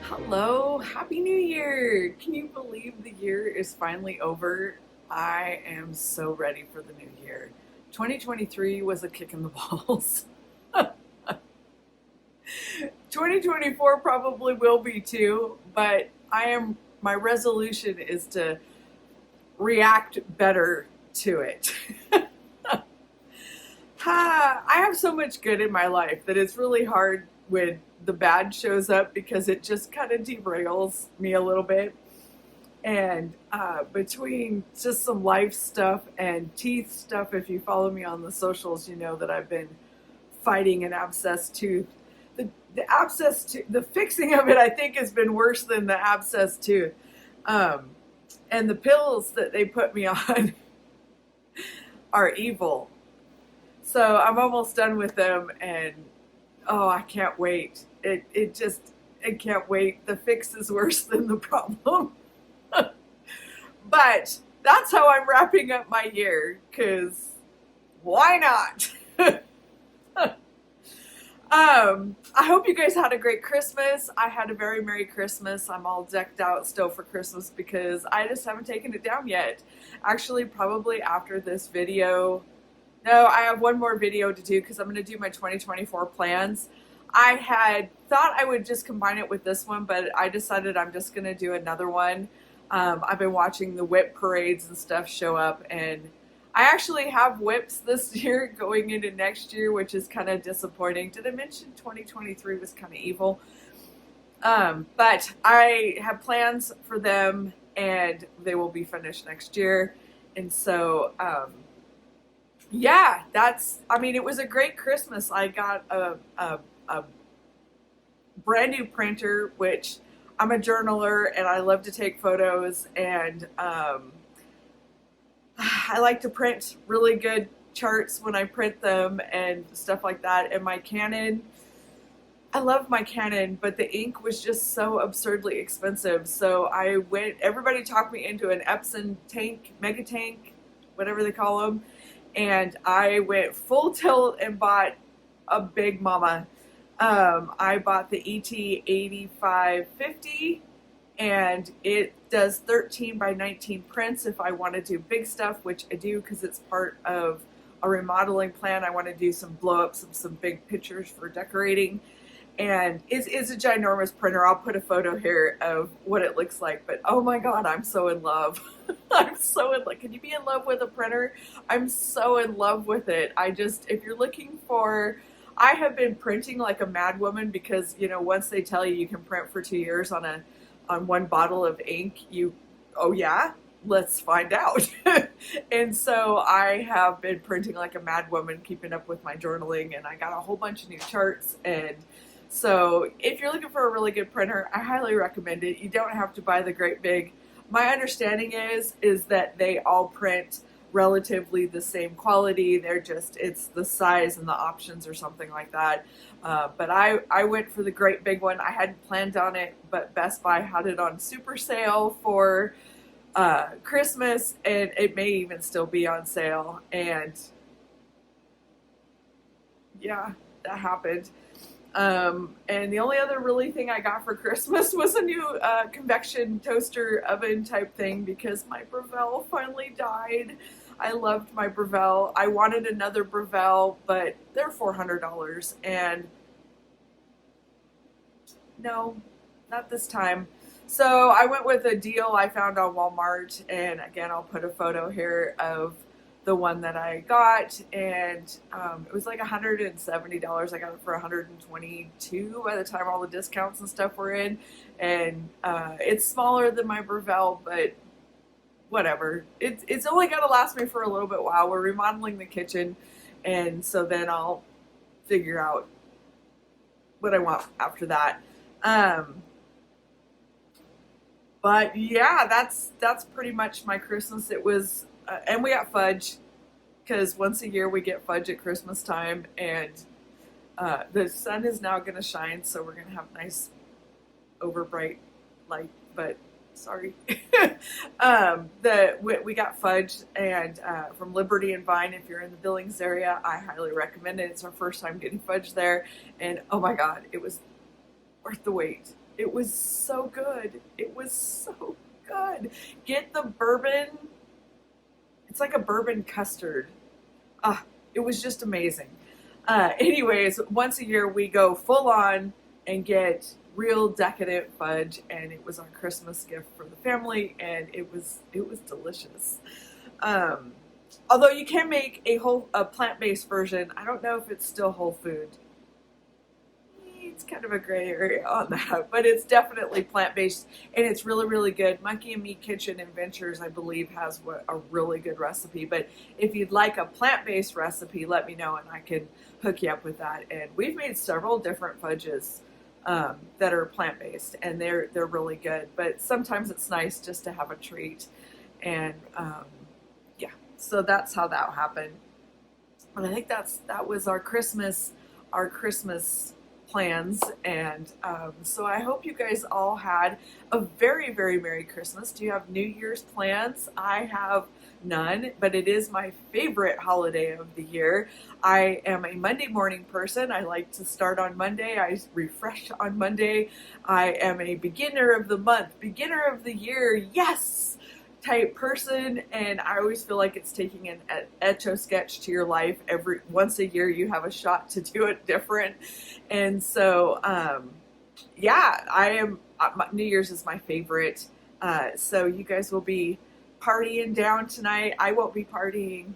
Hello, Happy New Year! Can you believe the year is finally over? I am so ready for the new year. 2023 was a kick in the balls. 2024 probably will be too, but my resolution is to react better to it. I have so much good in my life that it's really hard when the bad shows up because it just kind of derails me a little bit. And between just some life stuff and teeth stuff, if you follow me on the socials, you know that I've been fighting an abscess tooth. The abscess tooth, the fixing of it, I think, has been worse than the abscess tooth. Um, and the pills that they put me on are evil. So I'm almost done with them, and oh, I can't wait. I can't wait. The fix is worse than the problem. But that's how I'm wrapping up my year, because why not? I hope you guys had a great Christmas. I had a very Merry Christmas. I'm all decked out still for Christmas because I just haven't taken it down yet. Actually, probably after this video. No, I have one more video to do because I'm going to do my 2024 plans. I had thought I would just combine it with this one, but I decided I'm just going to do another one. I've been watching the whip parades and stuff show up, and I actually have whips this year going into next year, which is kind of disappointing. Did I mention 2023 was kind of evil? But I have plans for them, and they will be finished next year. And so, yeah, it was a great Christmas. I got a brand new printer, which I'm a journaler and I love to take photos, and I like to print really good charts when I print them and stuff like that. And my Canon, I love my Canon, but the ink was just so absurdly expensive. So everybody talked me into an Epson tank, mega tank, whatever they call them. And I went full tilt and bought a big mama. I bought the ET8550, and it does 13 by 19 prints if I want to do big stuff, which I do because it's part of a remodeling plan. I want to do some blow-ups of some big pictures for decorating. And it's a ginormous printer. I'll put a photo here of what it looks like. But oh my God, I'm so in love. I'm so in love. Can you be in love with a printer? I'm so in love with it. If you're looking for, I have been printing like a mad woman because, once they tell you can print for 2 years on one bottle of ink, oh yeah, let's find out. And so I have been printing like a mad woman, keeping up with my journaling, and I got a whole bunch of new charts. And so if you're looking for a really good printer, I highly recommend it. You don't have to buy the great big. My understanding is that they all print relatively the same quality. It's the size and the options or something like that. But I went for the great big one. I hadn't planned on it, but Best Buy had it on super sale for Christmas, and it may even still be on sale. And yeah, that happened. And the only other really thing I got for Christmas was a new convection toaster oven type thing because my Breville finally died. I loved my Breville. I wanted another Breville, but they're $400, and no, not this time. So I went with a deal I found on Walmart, and again, I'll put a photo here of the one that I got, and it was like $170. I got it for $122 by the time all the discounts and stuff were in, and it's smaller than my Breville, but whatever. It's only gonna last me for a little bit while. We're remodeling the kitchen, and so then I'll figure out what I want after that. But yeah, that's pretty much my Christmas. It was, and we got fudge because once a year we get fudge at Christmas time, and the sun is now going to shine, so we're going to have nice over bright light. But sorry, we got fudge, and from Liberty and Vine. If you're in the Billings area, I highly recommend it. It's our first time getting fudge there, and oh my God, it was worth the wait. It was so good. It was so good. Get the bourbon. It's like a bourbon custard. Ah, it was just amazing. Anyways, once a year we go full on and get real decadent fudge, and it was our Christmas gift for the family, and it was delicious. Um, Although you can make a plant-based version. I don't know if it's still whole food. It's kind of a gray area on that, but it's definitely plant-based, and it's really, really good. Monkey and Me Kitchen Adventures, I believe, has a really good recipe. But if you'd like a plant-based recipe, let me know, and I can hook you up with that. And we've made several different fudges that are plant-based, and they're really good. But sometimes it's nice just to have a treat, and yeah. So that's how that happened. And I think that was our Christmas plans. And so I hope you guys all had a very, very Merry Christmas. Do you have New Year's plans? I have none, but it is my favorite holiday of the year. I am a Monday morning person. I like to start on Monday. I refresh on Monday. I am a beginner of the month, beginner of the year, yes, type person, and I always feel like it's taking an etch-a-sketch to your life. Once a year you have a shot to do it different. And so yeah, I am New Year's is my favorite. So you guys will be partying down tonight. I won't be partying.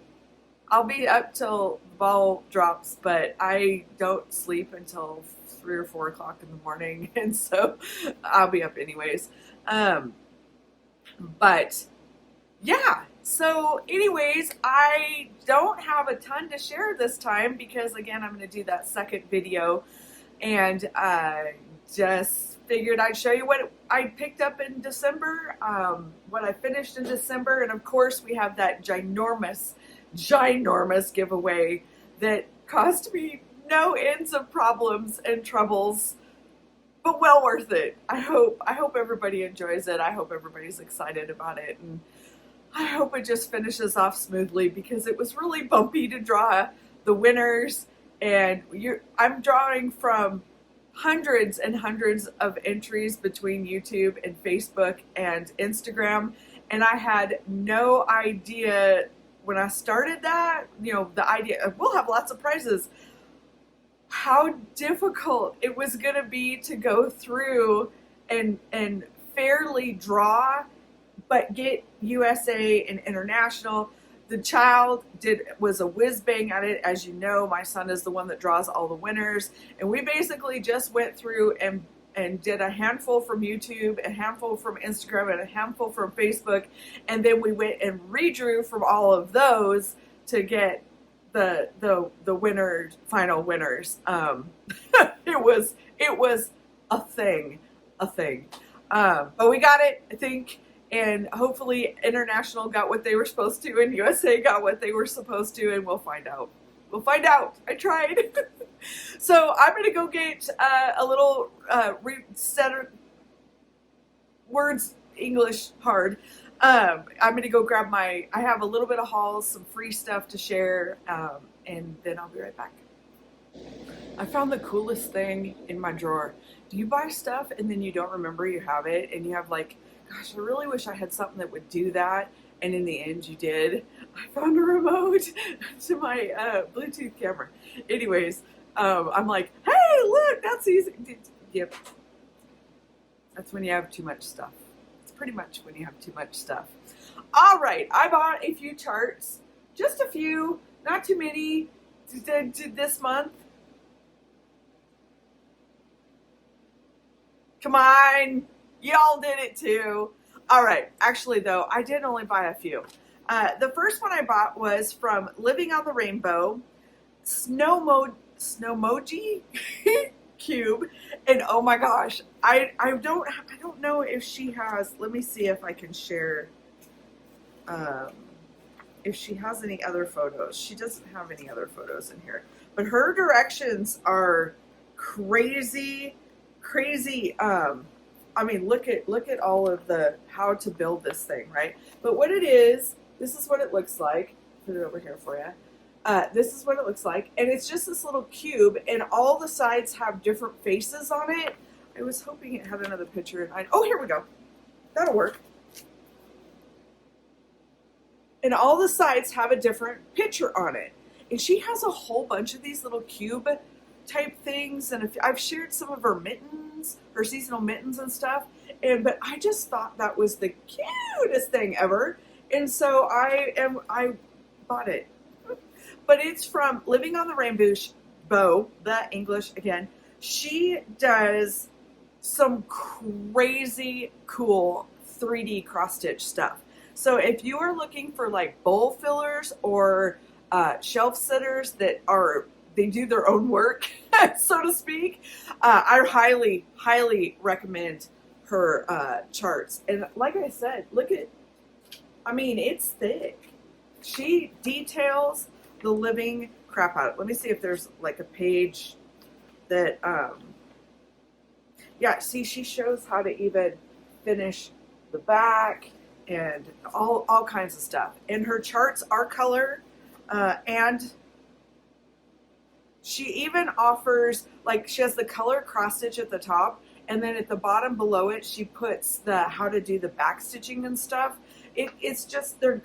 I'll be up till the ball drops, but I don't sleep until 3 or 4 o'clock in the morning, and so I'll be up anyways. But yeah, so anyways, I don't have a ton to share this time because, again, I'm going to do that second video, and just figured I'd show you what I picked up in December, what I finished in December, and of course we have that ginormous giveaway that caused me no ends of problems and troubles, but well worth it. I hope everybody enjoys it. I hope everybody's excited about it, and I hope it just finishes off smoothly because it was really bumpy to draw the winners, and I'm drawing from hundreds and hundreds of entries between YouTube and Facebook and Instagram, and I had no idea when I started that, the idea of we'll have lots of prizes, how difficult it was going to be to go through and fairly draw, but get USA and international. The child was a whiz bang at it. As you know, my son is the one that draws all the winners, and we basically just went through and did a handful from YouTube, a handful from Instagram, and a handful from Facebook, and then we went and redrew from all of those to get the final winners. It was a thing, but we got it, I think. And hopefully International got what they were supposed to, and USA got what they were supposed to, and we'll find out. I tried. So I'm going to go get a little words English hard. I'm going to go grab I have a little bit of hauls, some free stuff to share, and then I'll be right back. I found the coolest thing in my drawer. Do you buy stuff and then you don't remember you have it, and you have like, gosh, I really wish I had something that would do that, and in the end you did? I found a remote to my Bluetooth camera. Anyways, I'm like, hey, look, that's easy. Yep. That's when you have too much stuff. It's pretty much when you have too much stuff. All right, I bought a few charts, just a few, not too many, this month. Come on. Y'all did it too. All right. Actually, though, I did only buy a few. The first one I bought was from Living on the Rainbow, Snowmoji Cube, and oh my gosh, I don't know if she has. Let me see if I can share. If she has any other photos. She doesn't have any other photos in here, but her directions are crazy. I mean, look at all of the how to build this thing, right? But what it is, this is what it looks like. Put it over here for you. This is what it looks like, and it's just this little cube, and all the sides have different faces on it. I was hoping it had another picture. And oh, here we go. That'll work. And all the sides have a different picture on it. And she has a whole bunch of these little cube type things. And I've shared some of her mittens, her seasonal mittens and stuff. But I just thought that was the cutest thing ever. And so I bought it. But it's from Living on the Rainbow, the English again. She does some crazy cool 3D cross stitch stuff. So if you are looking for like bowl fillers or shelf sitters they do their own work, so to speak, I highly, highly recommend her charts. And like I said, it's thick. She details the living crap out. Let me see if there's like a page that, see, she shows how to even finish the back and all kinds of stuff. And her charts are color, and she even offers, like, she has the color cross stitch at the top, and then at the bottom below it, she puts the how to do the back stitching and stuff. It's just, they're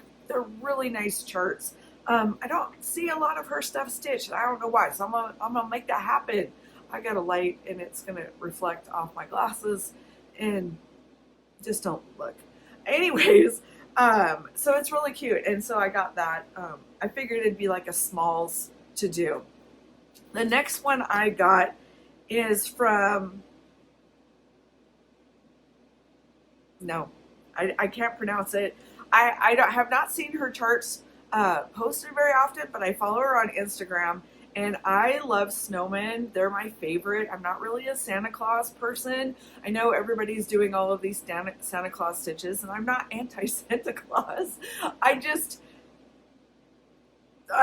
really nice charts. I don't see a lot of her stuff stitched. I don't know why. So I'm gonna make that happen. I got a light and it's gonna reflect off my glasses and just don't look. Anyways, so it's really cute. And so I got that. I figured it'd be like a smalls to do. The next one I got is from, no, I can't pronounce it. I have not seen her charts posted very often, but I follow her on Instagram, and I love snowmen. They're my favorite. I'm not really a Santa Claus person. I know everybody's doing all of these Santa Claus stitches, and I'm not anti-Santa Claus. I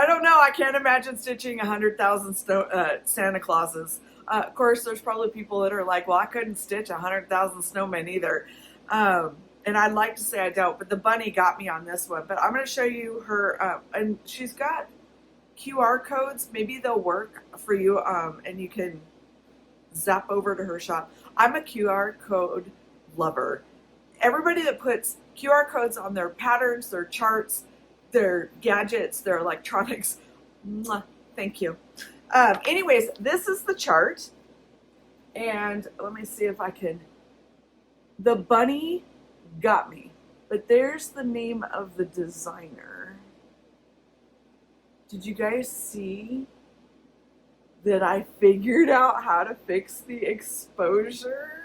don't know. I can't imagine stitching 100,000 Santa Clauses. Of course, there's probably people that are like, well, I couldn't stitch 100,000 snowmen either. And I'd like to say I don't, but the bunny got me on this one. But I'm going to show you her, and she's got QR codes. Maybe they'll work for you, and you can zap over to her shop. I'm a QR code lover. Everybody that puts QR codes on their patterns, their charts, their gadgets, their electronics, mwah, thank you. Anyways, this is the chart. And let me see if I can, the bunny got me, but there's the name of the designer. Did you guys see that I figured out how to fix the exposure?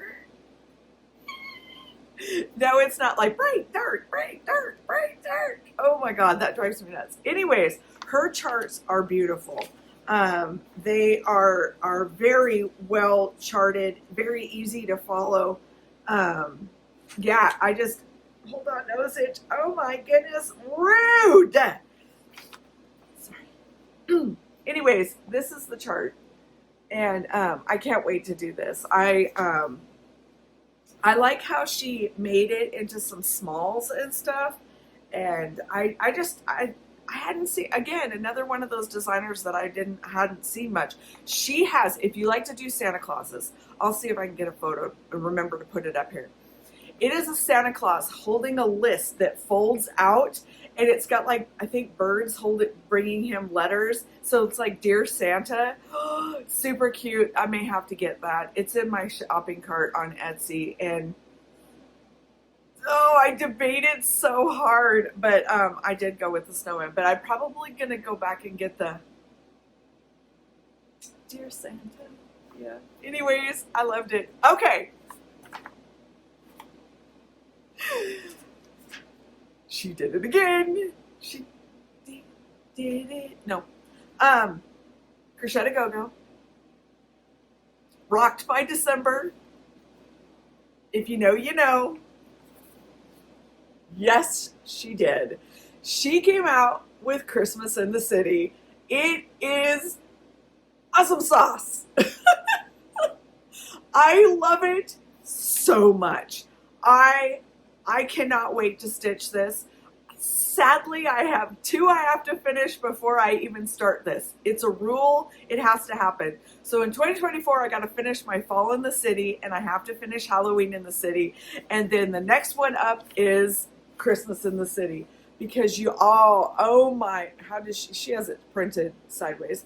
No, it's not like bright, dark, bright, dark, bright, dark. Oh my God, that drives me nuts. Anyways, her charts are beautiful. They are very well charted, very easy to follow. Yeah, I just, hold on, nose itch. Oh my goodness, rude. Sorry. Anyways, this is the chart, and I can't wait to do this. I like how she made it into some smalls and stuff, and I hadn't seen, again, another one of those designers that I hadn't seen much. She has, if you like to do Santa Clauses, I'll see if I can get a photo and remember to put it up here. It is a Santa Claus holding a list that folds out, and it's got, like, I think birds bringing him letters. So it's like Dear Santa. Super cute. I may have to get that. It's in my shopping cart on Etsy, and I debated so hard, but I did go with the snowman. But I'm probably gonna go back and get the Dear Santa. Yeah. Anyways, I loved it. Okay. She did it again. She did it. No. Crochet Go-Go. Rocked by December. If you know, you know. Yes, she did. She came out with Christmas in the City. It is awesome sauce. I love it so much. I cannot wait to stitch this. Sadly, I have 2 I have to finish before I even start this. It's a rule. It has to happen. So in 2024, I got to finish my Fall in the City, and I have to finish Halloween in the City. And then the next one up is Christmas in the City. Because you all, oh my, how does she has it printed sideways.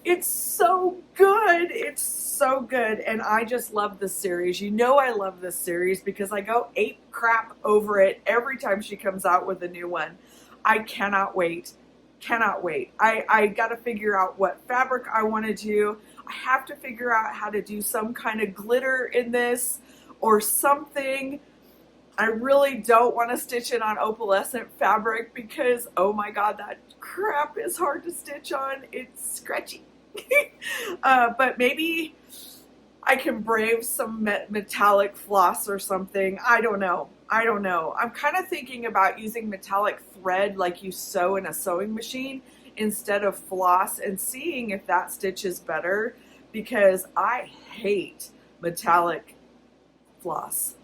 It's so good. It's so good. And I just love this series. You know I love this series because I go ape crap over it every time she comes out with a new one. I cannot wait. Cannot wait. I got to figure out what fabric I want to do. I have to figure out how to do some kind of glitter in this or something. I really don't want to stitch it on opalescent fabric because, oh my God, that crap is hard to stitch on. It's scratchy. But maybe I can brave some metallic floss or something. I don't know. I'm kind of thinking about using metallic thread like you sew in a sewing machine instead of floss and seeing if that stitches better because I hate metallic floss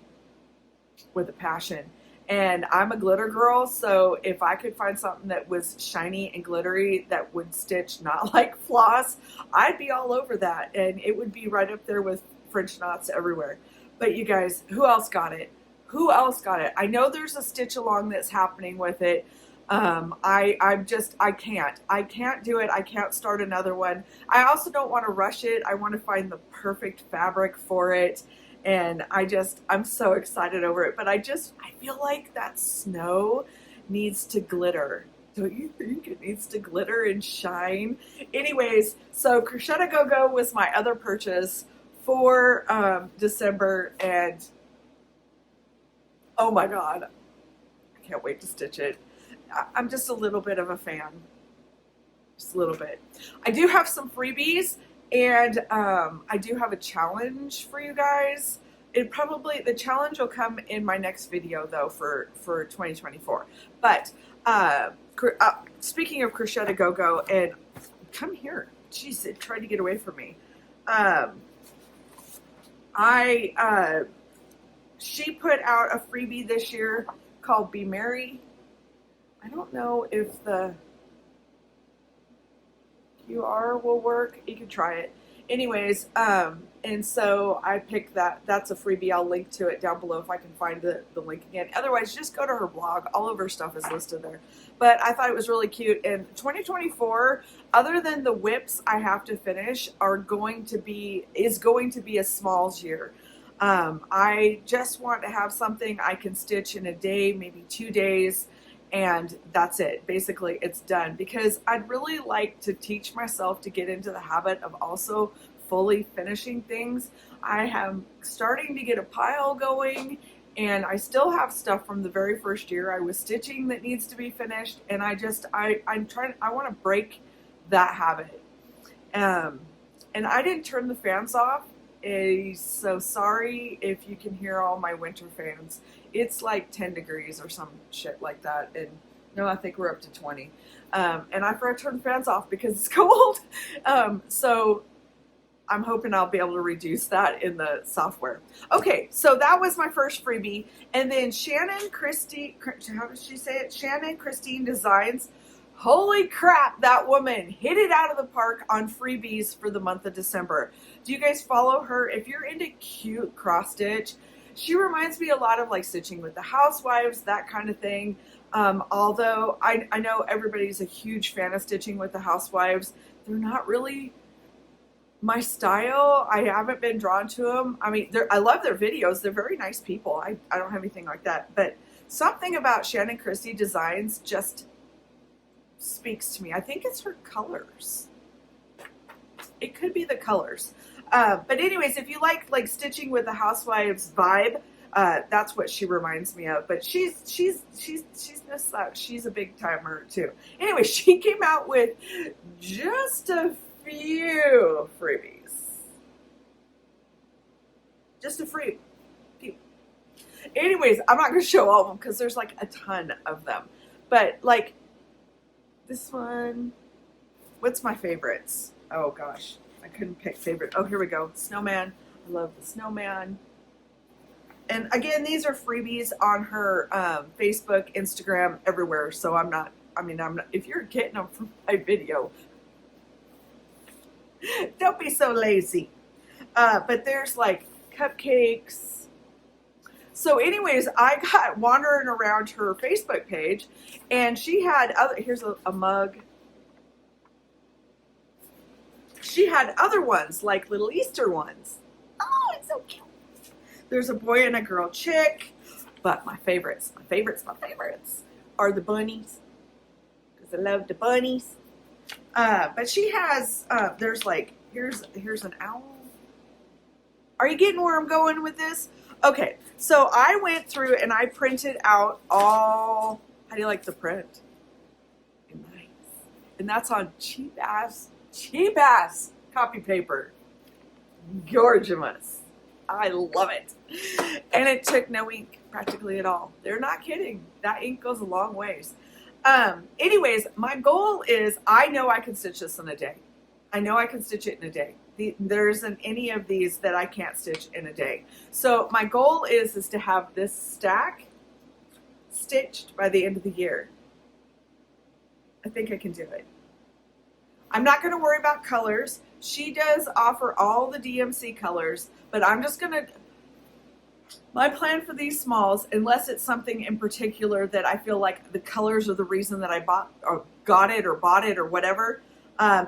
with a passion. And I'm a glitter girl, so if I could find something that was shiny and glittery that would stitch not like floss, I'd be all over that. And it would be right up there with French knots everywhere. But you guys, who else got it? Who else got it? I know there's a stitch along that's happening with it. I can't do it. I can't start another one. I also don't want to rush it. I want to find the perfect fabric for it. And I'm so excited over it. But I feel like that snow needs to glitter. Don't you think it needs to glitter and shine? Anyways, so Crochet A Go Go was my other purchase for December. And oh my God, I can't wait to stitch it. I'm just a little bit of a fan. Just a little bit. I do have some freebies. And I do have a challenge for you guys. The challenge will come in my next video though for 2024. But speaking of Crochet A Go Go, and come here, jeez, it tried to get away from me. She put out a freebie this year called Be Merry. I don't know if the QR will work. You can try it. Anyways, and so I picked that. That's a freebie. I'll link to it down below if I can find the link again. Otherwise, just go to her blog. All of her stuff is listed there. But I thought it was really cute. And 2024, other than the whips I have to finish, is going to be a smalls year. I just want to have something I can stitch in a day, maybe 2 days. And that's it. Basically, it's done because I'd really like to teach myself to get into the habit of also fully finishing things. I am starting to get a pile going and I still have stuff from the very first year I was stitching that needs to be finished. And I want to break that habit. And I didn't turn the fans off. So sorry if you can hear all my winter fans. It's like 10 degrees or some shit like that. And no, I think we're up to 20. And I forgot to turn the fans off because it's cold. So I'm hoping I'll be able to reduce that in the software. Okay, so that was my first freebie. And then Shannon Christine Designs. Holy crap, that woman hit it out of the park on freebies for the month of December. Do you guys follow her? If you're into cute cross stitch, she reminds me a lot of like Stitching with the Housewives, that kind of thing. Although I know everybody's a huge fan of Stitching with the Housewives, they're not really my style. I haven't been drawn to them. I mean, I love their videos. They're very nice people. I don't have anything like that. But something about Shannon Christie Designs just speaks to me. I think it's her colors. It could be the colors. But anyways, if you like Stitching with the Housewives vibe, that's what she reminds me of. But she's missed out. She's a big timer too. Anyway, she came out with just a few freebies. Just a few. Anyways, I'm not going to show all of them because there's like a ton of them. But like this one, what's my favorites? Oh gosh, I couldn't pick favorite. Oh, here we go. Snowman. I love the snowman. And again, these are freebies on her Facebook, Instagram, everywhere. So I'm not, if you're getting them from my video, don't be so lazy. But there's like cupcakes. So anyways, I got wandering around her Facebook page, and she had here's a mug. She had other ones, like little Easter ones. Oh, it's so cute. There's a boy and a girl chick, but my favorites are the bunnies, because I love the bunnies. But she has, there's like, here's an owl. Are you getting where I'm going with this? Okay, so I went through and I printed out all, how do you like the print? Nice. And that's on cheap ass copy paper. Gorgeous. I love it. And it took no ink practically at all. They're not kidding. That ink goes a long ways. Anyways, my goal is, I know I can stitch this in a day. I know I can stitch it in a day. There isn't any of these that I can't stitch in a day. So my goal is to have this stack stitched by the end of the year. I think I can do it. I'm not going to worry about colors. She does offer all the DMC colors, but I'm just going to, my plan for these smalls, unless it's something in particular that I feel like the colors are the reason that I bought it or whatever,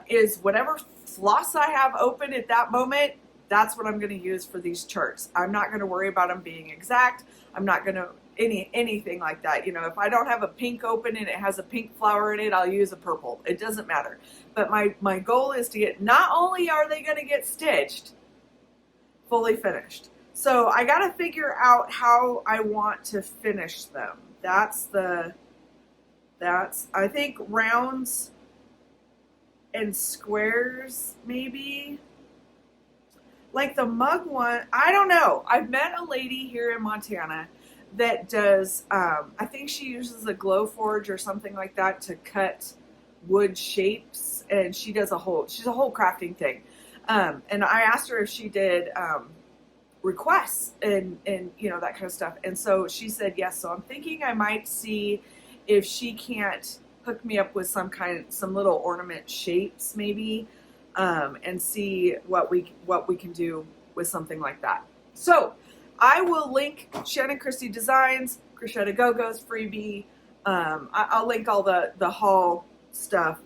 is whatever floss I have open at that moment, that's what I'm going to use for these charts. I'm not going to worry about them being exact. I'm not going to anything like that. You know, if I don't have a pink open and it has a pink flower in it, I'll use a purple. It doesn't matter. But my goal is to get, not only are they going to get stitched, fully finished. So I got to figure out how I want to finish them. I think rounds and squares, maybe. Like the mug one, I don't know. I've met a lady here in Montana that does, I think she uses a Glowforge or something like that to cut wood shapes, and she's a whole crafting thing. And I asked her if she did requests and you know, that kind of stuff. And so she said yes. So I'm thinking I might see if she can't hook me up with some little ornament shapes maybe, and see what we can do with something like that. So I will link Shannon Christie Designs, Crochet Go-Go's freebie. I'll link all the haul stuff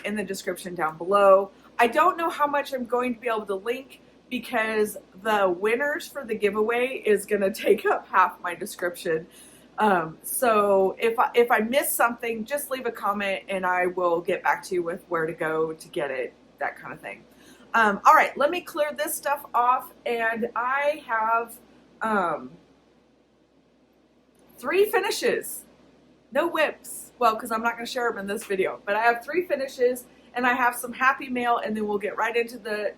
in the description down below. I don't know how much I'm going to be able to link, because the winners for the giveaway is going to take up half my description. So if I miss something, just leave a comment and I will get back to you with where to go to get it, that kind of thing. All right, let me clear this stuff off, and I have 3 finishes. No whips. Well, because I'm not going to share them in this video, but I have 3 finishes, and I have some happy mail, and then we'll get right into the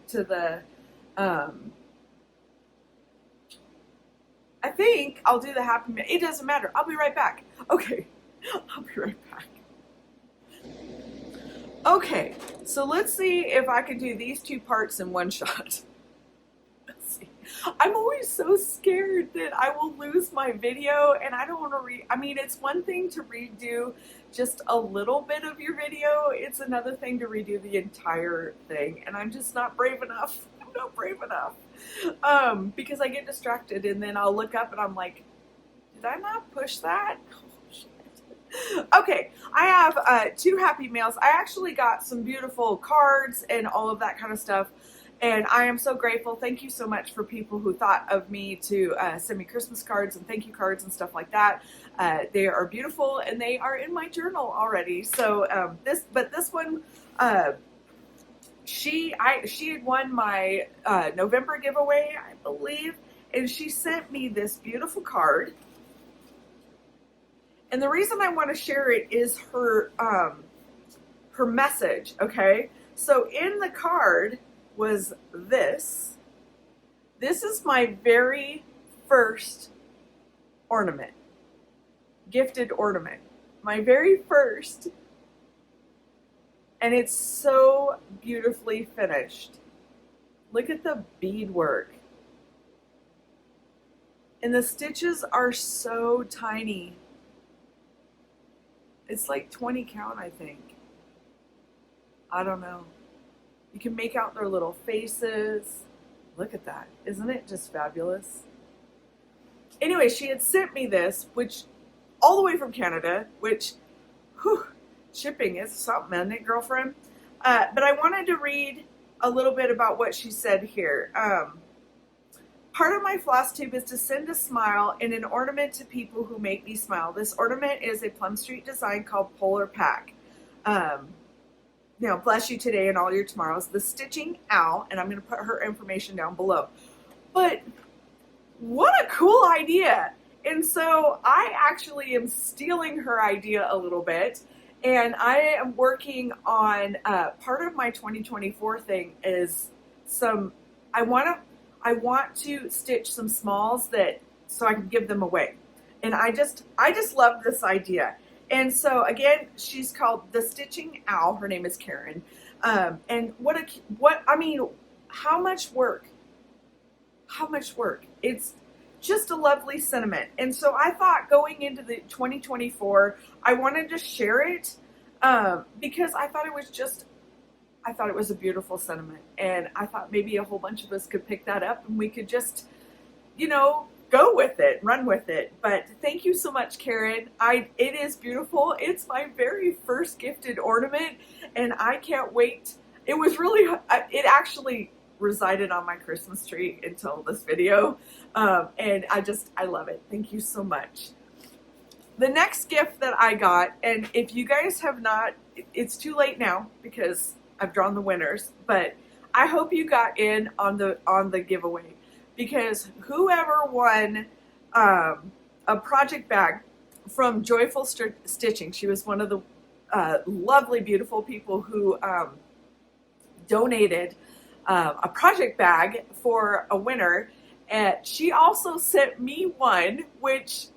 I think I'll do the happy mail. It doesn't matter. I'll be right back. Okay, I'll be right back. Okay, so let's see if I can do these 2 parts in one shot. Let's see. I'm always so scared that I will lose my video, and I don't want to it's one thing to redo just a little bit of your video. It's another thing to redo the entire thing, and I'm just not brave enough. I'm not brave enough. Because I get distracted, and then I'll look up and I'm like, did I not push that? Oh, shit. Okay, I have 2 happy mails. I actually got some beautiful cards and all of that kind of stuff, and I am so grateful. Thank you so much for people who thought of me to send me Christmas cards and thank you cards and stuff like that. They are beautiful, and they are in my journal already. So this one, she had won my November giveaway, I believe, and she sent me this beautiful card. And the reason I want to share it is her message. Okay, so in the card was this. This is my very first ornament, gifted ornament, my very first. And it's so beautifully finished. Look at the beadwork. And the stitches are so tiny. It's like 20 count, I think. I don't know. You can make out their little faces. Look at that. Isn't it just fabulous? Anyway, she had sent me this, which all the way from Canada, which whew, shipping is something, isn't it, girlfriend? But I wanted to read a little bit about what she said here. Part of my floss tube is to send a smile and an ornament to people who make me smile. This ornament is a Plum Street design called Polar Pack. Now, bless you today and all your tomorrows. The Stitching Owl, and I'm going to put her information down below. But what a cool idea. And so I actually am stealing her idea a little bit. And I am working on part of my 2024 thing is I want to stitch some smalls so I can give them away. And I just love this idea. And so again, she's called The Stitching Owl. Her name is Karen. And how much work? How much work? It's just a lovely sentiment. And so I thought going into the 2024, I wanted to share it because I thought it was a beautiful sentiment. And I thought maybe a whole bunch of us could pick that up and we could just, go with it, run with it. But thank you so much, Karen. It is beautiful. It's my very first gifted ornament and I can't wait. It actually resided on my Christmas tree until this video. And I love it. Thank you so much. The next gift that I got, and if you guys have not, it's too late now because I've drawn the winners, but I hope you got in on the giveaway because whoever won a project bag from Joyful Stitching, she was one of the lovely, beautiful people who donated a project bag for a winner. And she also sent me one, which,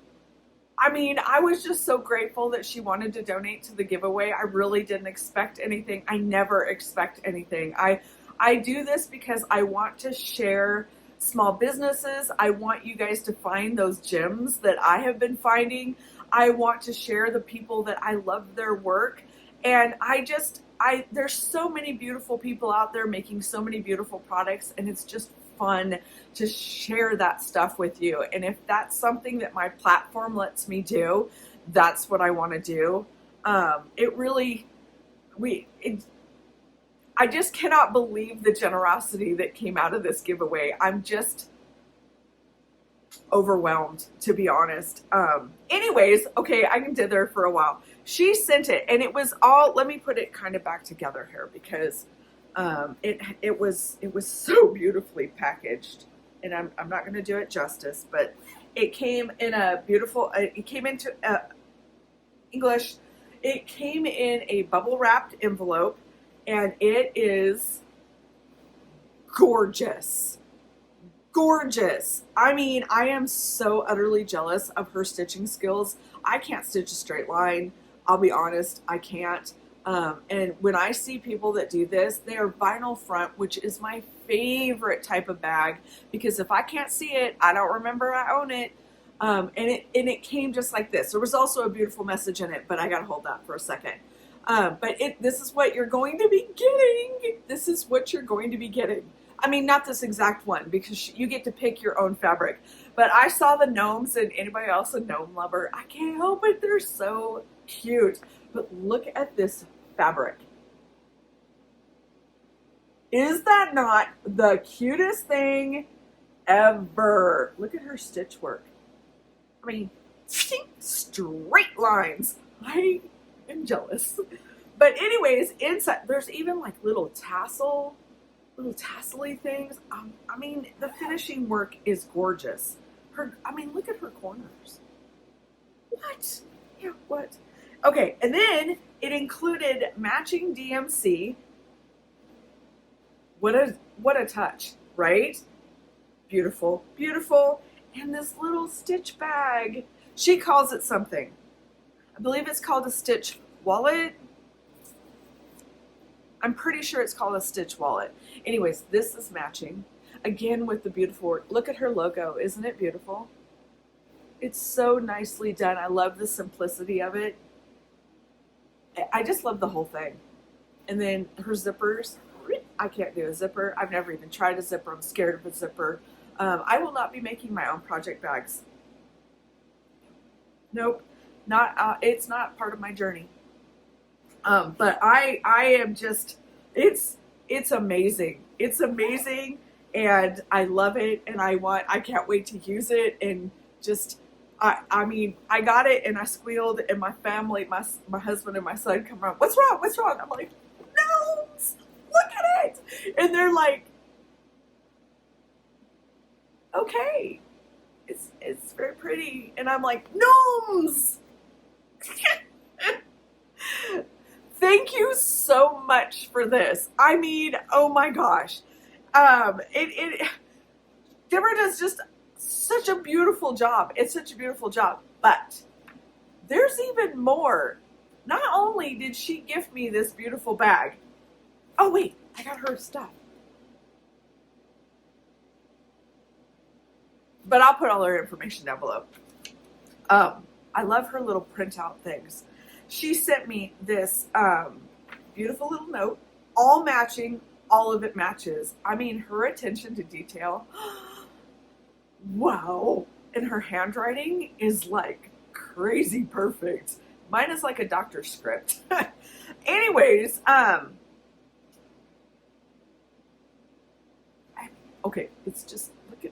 I was just so grateful that she wanted to donate to the giveaway. I really didn't expect anything. I never expect anything. I do this because I want to share small businesses. I want you guys to find those gems that I have been finding. I want to share the people that I love their work. And there's so many beautiful people out there making so many beautiful products, and it's just fun to share that stuff with you. And if that's something that my platform lets me do, that's what I want to do. I just cannot believe the generosity that came out of this giveaway. I'm just overwhelmed, to be honest. Anyways, okay, I can dither for a while. She sent it, and it was all, let me put it kind of back together here because it was so beautifully packaged, and I'm not going to do it justice, but it came in a beautiful, it came into English, it came in a bubble wrapped envelope, and it is gorgeous. Gorgeous. I am so utterly jealous of her stitching skills. I can't stitch a straight line. I'll be honest, I can't. And when I see people that do this, they are vinyl front, which is my favorite type of bag, because if I can't see it, I don't remember I own it. And it came just like this. There was also a beautiful message in it, but I gotta hold that for a second. But this is what you're going to be getting. This is what you're going to be getting. Not this exact one, because you get to pick your own fabric. But I saw the gnomes, and anybody else a gnome lover, I can't help it. They're so cute. But look at this fabric. Is that not the cutest thing ever? Look at her stitch work. Straight lines. I am jealous. But anyways, inside, there's even like little tassel-y things. The finishing work is gorgeous. Look at her corners. What? Yeah, what? Okay, and then it included matching DMC. What a touch, right? Beautiful, beautiful. And this little stitch bag. She calls it something. I believe it's called a stitch wallet. I'm pretty sure it's called a stitch wallet. Anyways, this is matching. Again with the beautiful work. Look at her logo. Isn't it beautiful? It's so nicely done. I love the simplicity of it. I just love the whole thing. And then her zippers, I can't do a zipper. I've never even tried a zipper. I'm scared of a zipper. I will not be making my own project bags. Nope, not. It's not part of my journey. But I am just. It's amazing. It's amazing, and I love it, and I can't wait to use it, and just. I mean, I got it, and I squealed, and my family, my husband and my son come around. What's wrong? What's wrong? I'm like, no, look at it, and they're like, okay, it's very pretty, and I'm like, gnomes. Thank you so much for this. I mean, oh my gosh. Deborah does just such a beautiful job. It's such a beautiful job. But there's even more. Not only did she gift me this beautiful bag. Oh wait, I got her stuff. But I'll put all her information down below. I love her little printout things. She sent me this beautiful little note, all matching, all of it matches. I mean, her attention to detail, wow. And her handwriting is like crazy perfect. Mine is like a doctor's script. Anyways, okay, it's just, look at,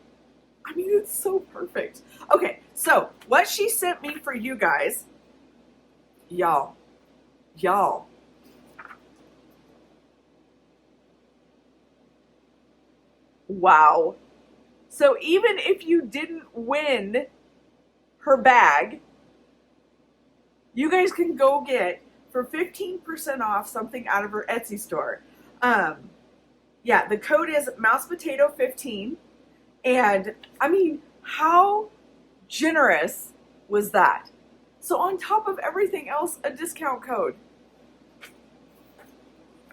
I mean, it's so perfect. Okay, so what she sent me for you guys, y'all, wow. So even if you didn't win her bag, you guys can go get for 15% off something out of her Etsy store. Yeah, the code is mousepotato15. And I mean, how generous was that? So on top of everything else, a discount code.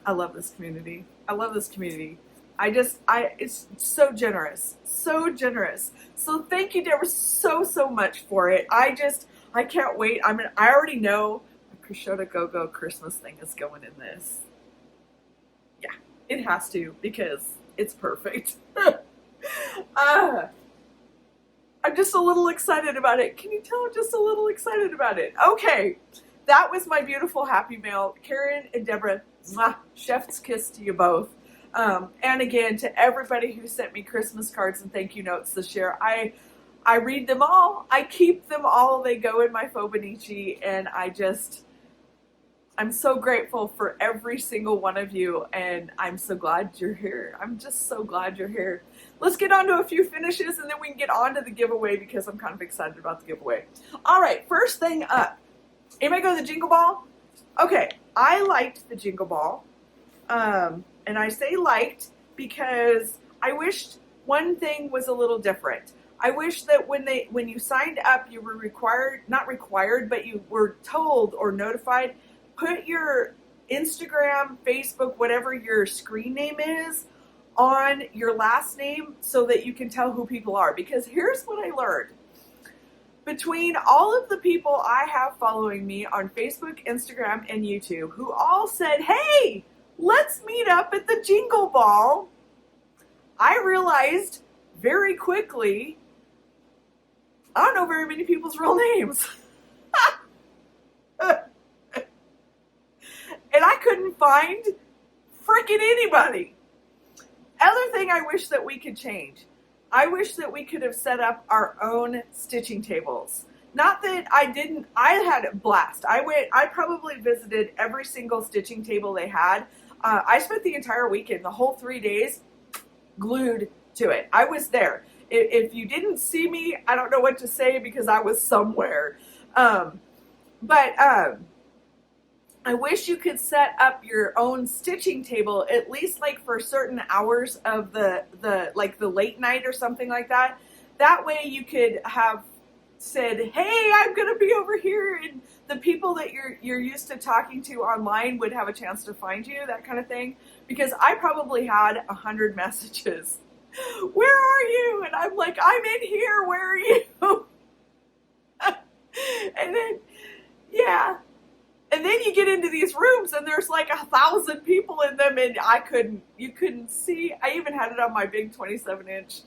I love this community. I love this community. It's so generous. So generous. So thank you, Deborah, so much for it. I can't wait. I already know the Crescenta Go-Go Christmas thing is going in this. Yeah, it has to because it's perfect. I'm just a little excited about it. Can you tell I'm just a little excited about it? Okay, that was my beautiful happy mail. Karen and Deborah, mwah, chef's kiss to you both. And again, to everybody who sent me Christmas cards and thank you notes this year, I read them all. I keep them all. They go in my Fobonichi, and I'm so grateful for every single one of you, and I'm so glad you're here. I'm just so glad you're here. Let's get on to a few finishes, and then we can get on to the giveaway because I'm kind of excited about the giveaway. All right, first thing up. Anybody go to the Jingle Ball? Okay, I liked the Jingle Ball. And I say liked because I wished one thing was a little different. I wish that when you signed up, you were not required, but you were told or notified, put your Instagram, Facebook, whatever your screen name is, on your last name so that you can tell who people are. Because here's what I learned. Between all of the people I have following me on Facebook, Instagram, and YouTube who all said, hey, let's meet up at the Jingle Ball, I realized very quickly I don't know very many people's real names. And I couldn't find freaking anybody. Other thing I wish that we could change. I wish that we could have set up our own stitching tables. Not that I had a blast. I probably visited every single stitching table they had. I spent the entire weekend, the whole 3 days, glued to it. I was there. If you didn't see me, I don't know what to say because I was somewhere. But I wish you could set up your own stitching table, at least like for certain hours of the late night or something like that. That way you could have said, hey, I'm going to be over here, and the people that you're used to talking to online would have a chance to find you, that kind of thing. Because I probably had 100 messages. Where are you? And I'm like, I'm in here. Where are you? Yeah. And then you get into these rooms and there's like 1,000 people in them, and you couldn't see. I even had it on my big 27-inch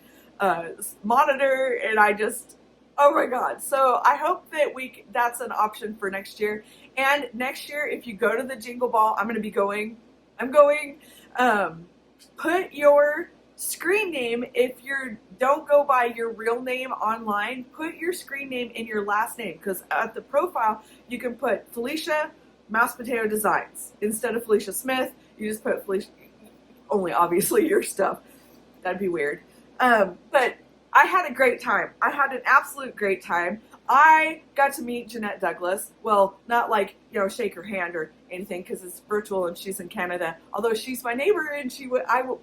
monitor, and oh my God. So I hope that that's an option for next year. And next year, if you go to the Jingle Ball, I'm going, put your screen name, if you don't go by your real name online, put your screen name in your last name, because at the profile you can put Felicia Mashed Potato Designs instead of Felicia Smith. You just put Felicia, only obviously your stuff. That'd be weird. But I had a great time. I had an absolute great time. I got to meet Jeanette Douglas. Well, not like, shake her hand or anything, because it's virtual and she's in Canada. Although she's my neighbor, and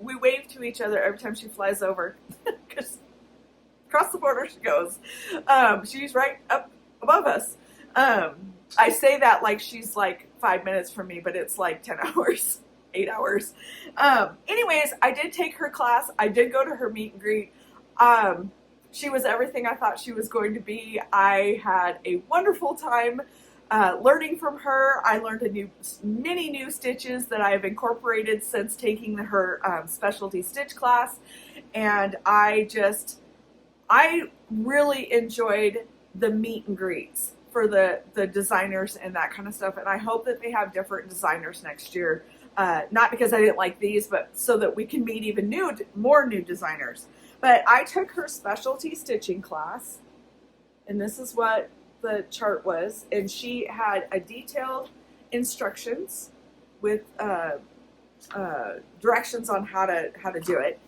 we wave to each other every time she flies over, because across the border she goes. She's right up above us. I say that like she's like 5 minutes from me, but it's like 10 hours, 8 hours. Anyways, I did take her class. I did go to her meet and greet. She was everything I thought she was going to be. I had a wonderful time learning from her. I learned many new stitches that I have incorporated since taking her specialty stitch class. And I really enjoyed the meet and greets for the designers and that kind of stuff. And I hope that they have different designers next year. Not because I didn't like these, but so that we can meet even more new designers. But I took her specialty stitching class, and this is what the chart was. And she had a detailed instructions with directions on how to do it.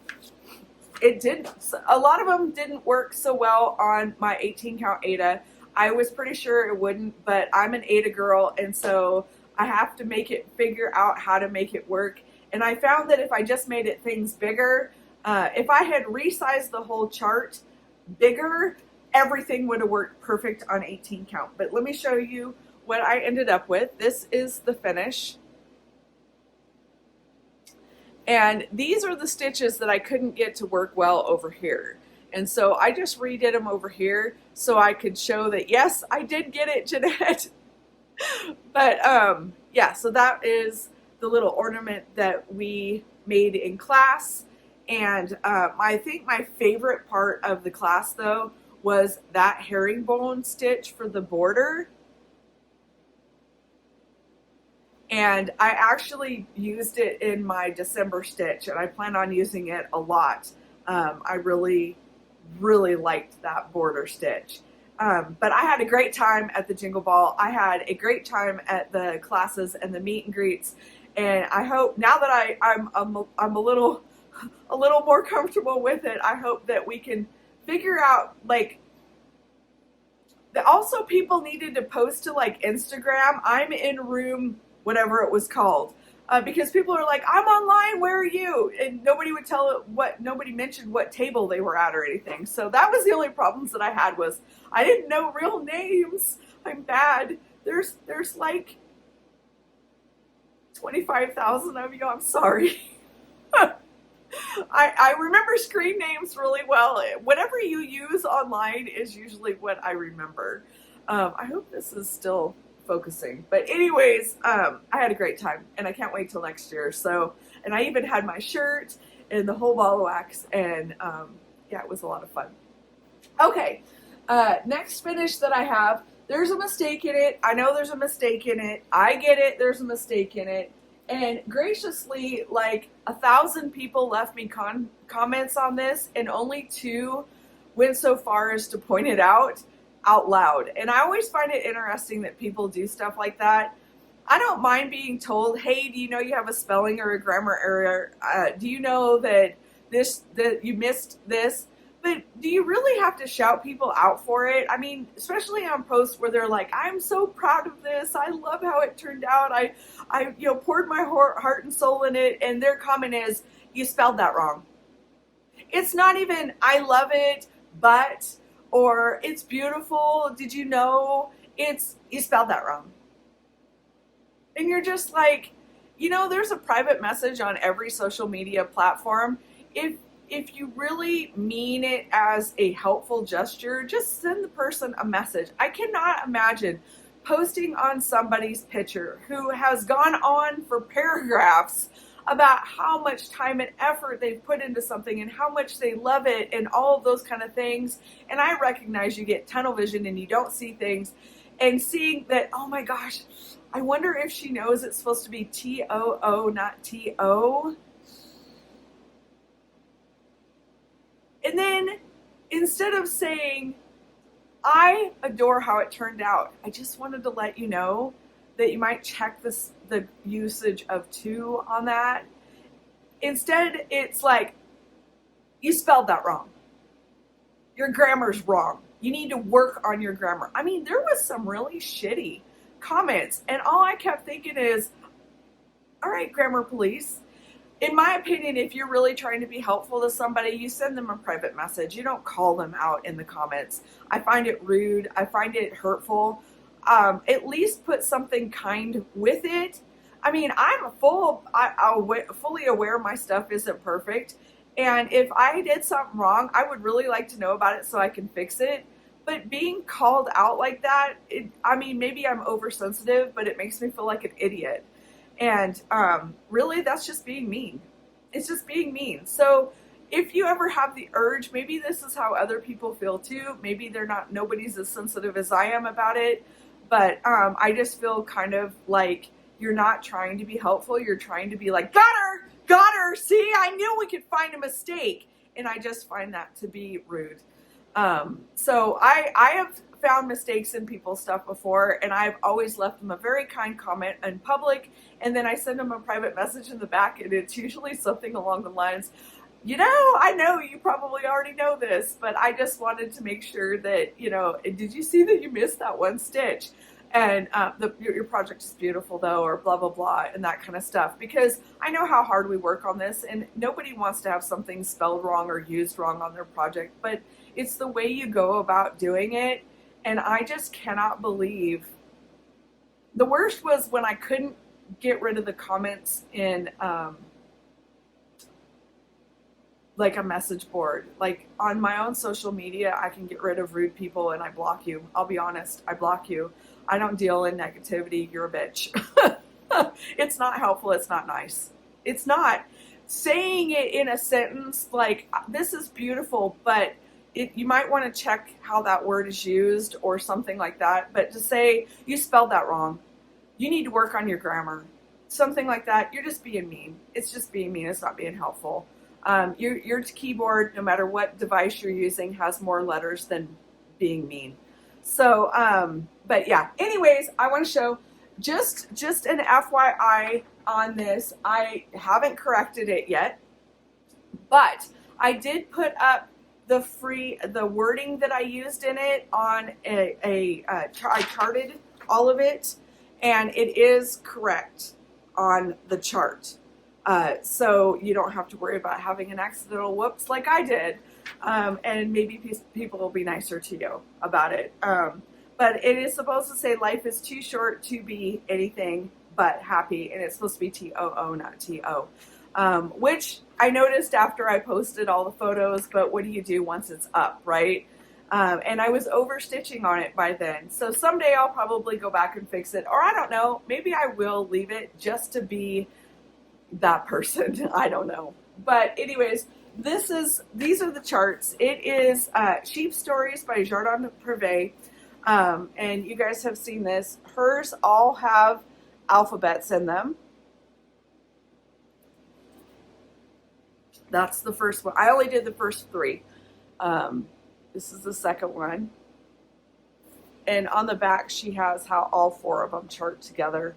A lot of them didn't work so well on my 18 count Aida. I was pretty sure it wouldn't, but I'm an Aida girl, and so I have to figure out how to make it work. And I found that if I just made things bigger, if I had resized the whole chart bigger, everything would have worked perfect on 18 count. But let me show you what I ended up with. This is the finish. And these are the stitches that I couldn't get to work well over here. And so I just redid them over here so I could show that, yes, I did get it, Jeanette. But yeah, so that is the little ornament that we made in class. And I think my favorite part of the class, though, was that herringbone stitch for the border. And I actually used it in my December stitch, and I plan on using it a lot. I really, really liked that border stitch. But I had a great time at the Jingle Ball. I had a great time at the classes and the meet and greets. And I hope now that I'm a little more comfortable with it, I hope that we can figure out, like, also people needed to post to like Instagram, I'm in room whatever it was called, because people are like, I'm online, where are you? And nobody would nobody mentioned what table they were at or anything. So that was the only problems that I had, was I didn't know real names. I'm bad. There's like 25,000 of you. I'm sorry. I remember screen names really well. Whatever you use online is usually what I remember. I hope this is still focusing. But anyways, I had a great time, and I can't wait till next year. So, and I even had my shirt and the whole ball of wax, and yeah, it was a lot of fun. Okay, next finish that I have, there's a mistake in it. I know there's a mistake in it. I get it, there's a mistake in it. And graciously, like 1,000 people left me comments on this, and only 2 went so far as to point it out loud. And I always find it interesting that people do stuff like that. I don't mind being told, hey, do you know you have a spelling or a grammar error? Do you know that you missed this? But do you really have to shout people out for it? I mean, especially on posts where they're like, I'm so proud of this. I love how it turned out. I poured my heart and soul in it. And their comment is, you spelled that wrong. It's not even, I love it, but, or it's beautiful. Did you know? It's, you spelled that wrong. And you're just like, there's a private message on every social media platform. If you really mean it as a helpful gesture, just send the person a message. I cannot imagine posting on somebody's picture who has gone on for paragraphs about how much time and effort they've put into something and how much they love it and all of those kind of things. And I recognize you get tunnel vision and you don't see things. And seeing that, oh my gosh, I wonder if she knows it's supposed to be T-O-O, not T-O. And then instead of saying, I adore how it turned out, I just wanted to let you know that you might check the usage of to on that. Instead, it's like, you spelled that wrong. Your grammar's wrong. You need to work on your grammar. I mean, there was some really shitty comments, and all I kept thinking is, all right, grammar police. In my opinion, if you're really trying to be helpful to somebody, you send them a private message. You don't call them out in the comments. I find it rude. I find it hurtful. At least put something kind with it. I mean, I'm fully aware my stuff isn't perfect. And if I did something wrong, I would really like to know about it so I can fix it. But being called out like that, I mean, maybe I'm oversensitive, but it makes me feel like an idiot. And really, that's just being mean. It's just being mean. So if you ever have the urge, maybe this is how other people feel too. Maybe nobody's as sensitive as I am about it. But I just feel kind of like you're not trying to be helpful. You're trying to be like, got her. See, I knew we could find a mistake. And I just find that to be rude. So I have found mistakes in people's stuff before, and I've always left them a very kind comment in public, and then I send them a private message in the back, and it's usually something along the lines, I know you probably already know this, but I just wanted to make sure that, did you see that you missed that one stitch? And your project is beautiful though, or blah, blah, blah, and that kind of stuff. Because I know how hard we work on this, and nobody wants to have something spelled wrong or used wrong on their project, but it's the way you go about doing it. And I just cannot believe. The worst was when I couldn't get rid of the comments in like a message board. Like on my own social media, I can get rid of rude people and I block you. I'll be honest, I block you. I don't deal in negativity. You're a bitch. It's not helpful. It's not nice. It's not. Saying it in a sentence like, this is beautiful, but you might want to check how that word is used or something like that. But to say, you spelled that wrong. You need to work on your grammar. Something like that. You're just being mean. It's just being mean. It's not being helpful. Your keyboard, no matter what device you're using, has more letters than being mean. So, but yeah, anyways, I want to show just an FYI on this. I haven't corrected it yet, but I did put up the wording that I used in it on I charted all of it, and it is correct on the chart. So you don't have to worry about having an accidental whoops like I did. And maybe people will be nicer to you about it. But it is supposed to say life is too short to be anything but happy. And it's supposed to be T-O-O, not T-O. Which I noticed after I posted all the photos, but what do you do once it's up, right? And I was overstitching on it by then. So someday I'll probably go back and fix it. Or I don't know, maybe I will leave it just to be that person. I don't know. But anyways, these are the charts. It is Sheep Stories by Jardin Privé. And you guys have seen this. Hers all have alphabets in them. That's the first one. I only did the first three. This is the second one. And on the back, she has how all four of them chart together.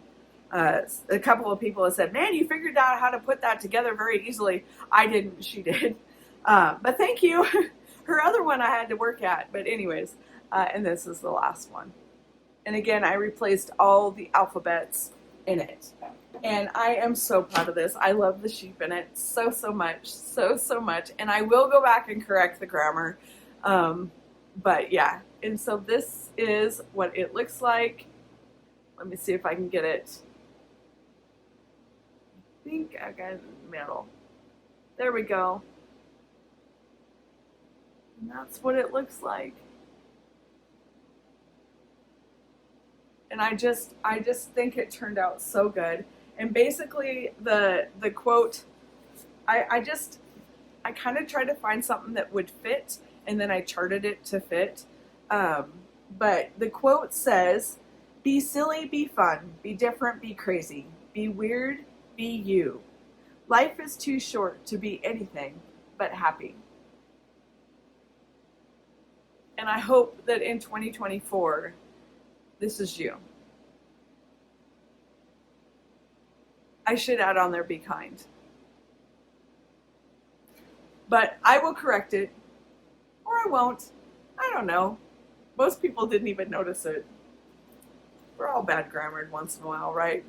A couple of people have said, man, you figured out how to put that together very easily. I didn't. She did. But thank you. Her other one I had to work at. But anyways, and this is the last one. And again, I replaced all the alphabets in it. And I am so proud of this. I love the sheep in it so much. So much. And I will go back and correct the grammar. But yeah. And so this is what it looks like. Let me see if I can get it. I think I got it in the middle. There we go. And that's what it looks like. And I just think it turned out so good. And basically the quote, I kind of tried to find something that would fit, and then I charted it to fit. But the quote says, "Be silly, be fun, be different, be crazy, be weird, be you. Life is too short to be anything but happy." And I hope that in 2024, this is you. I should add on there, be kind. But I will correct it, or I won't. I don't know. Most people didn't even notice it. We're all bad grammared once in a while, right?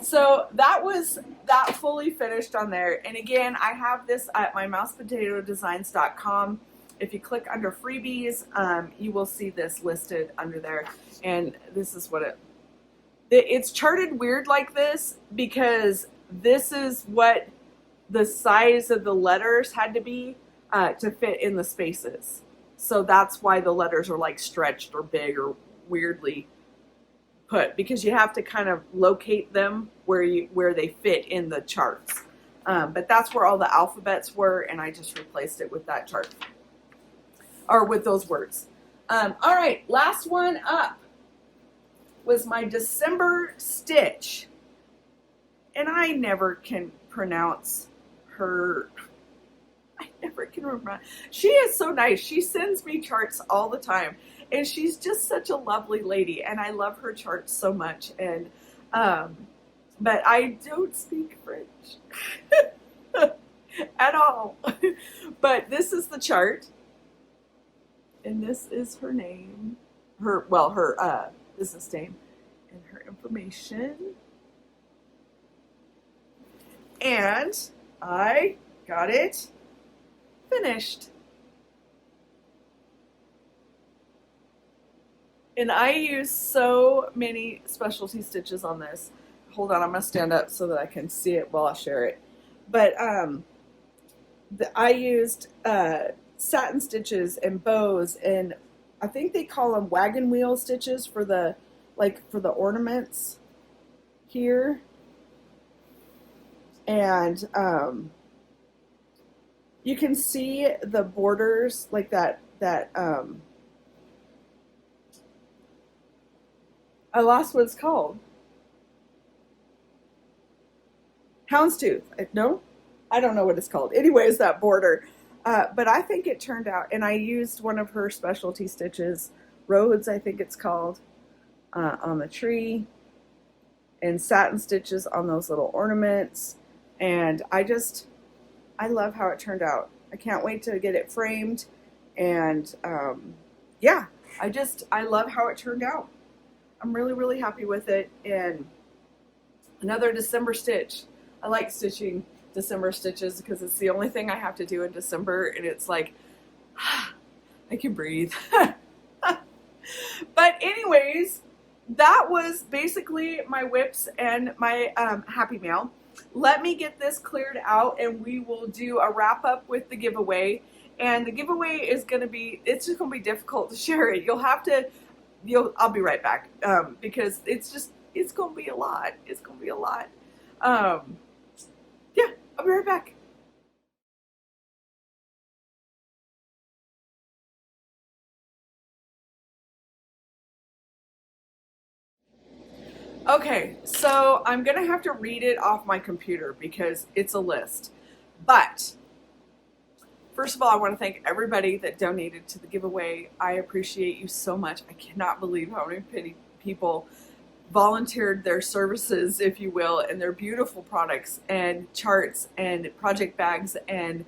So that fully finished on there. And again, I have this at my mousepotatodesigns.com. If you click under freebies, you will see this listed under there. And this is what it's charted weird like this because this is what the size of the letters had to be to fit in the spaces. So that's why the letters are like stretched or big or weirdly put, because you have to kind of locate them where they fit in the charts. But that's where all the alphabets were, and I just replaced it with that chart, or with those words. All right, last one up was my December stitch. And I never can pronounce her. I never can remember. She is so nice. She sends me charts all the time. And she's just such a lovely lady. And I love her charts so much. And but I don't speak French at all. But this is the chart. And this is her name. Her business name and her information. And I got it finished. And I use so many specialty stitches on this. Hold on, I'm going to stand up so that I can see it while I share it. But I used satin stitches and bows, and I think they call them wagon wheel stitches for the ornaments here. And you can see the borders like that I lost what it's called. Houndstooth. No? I don't know what it's called. Anyways, that border. But I think it turned out, and I used one of her specialty stitches, Rhodes, I think it's called, on the tree, and satin stitches on those little ornaments. And I love how it turned out. I can't wait to get it framed. And yeah, I love how it turned out. I'm really, really happy with it. And another December stitch. I like stitching December stitches because it's the only thing I have to do in December, and it's like I can breathe. But anyways, that was basically my whips and my Happy Mail. Let me get this cleared out, and we will do a wrap up with the giveaway. And the giveaway is going to be, it's just going to be difficult to share it. I'll be right back because it's going to be a lot. It's going to be a lot. Yeah, I'll be right back. Okay, so I'm going to have to read it off my computer because it's a list. But first of all, I want to thank everybody that donated to the giveaway. I appreciate you so much. I cannot believe how many people volunteered their services, if you will, and their beautiful products and charts and project bags and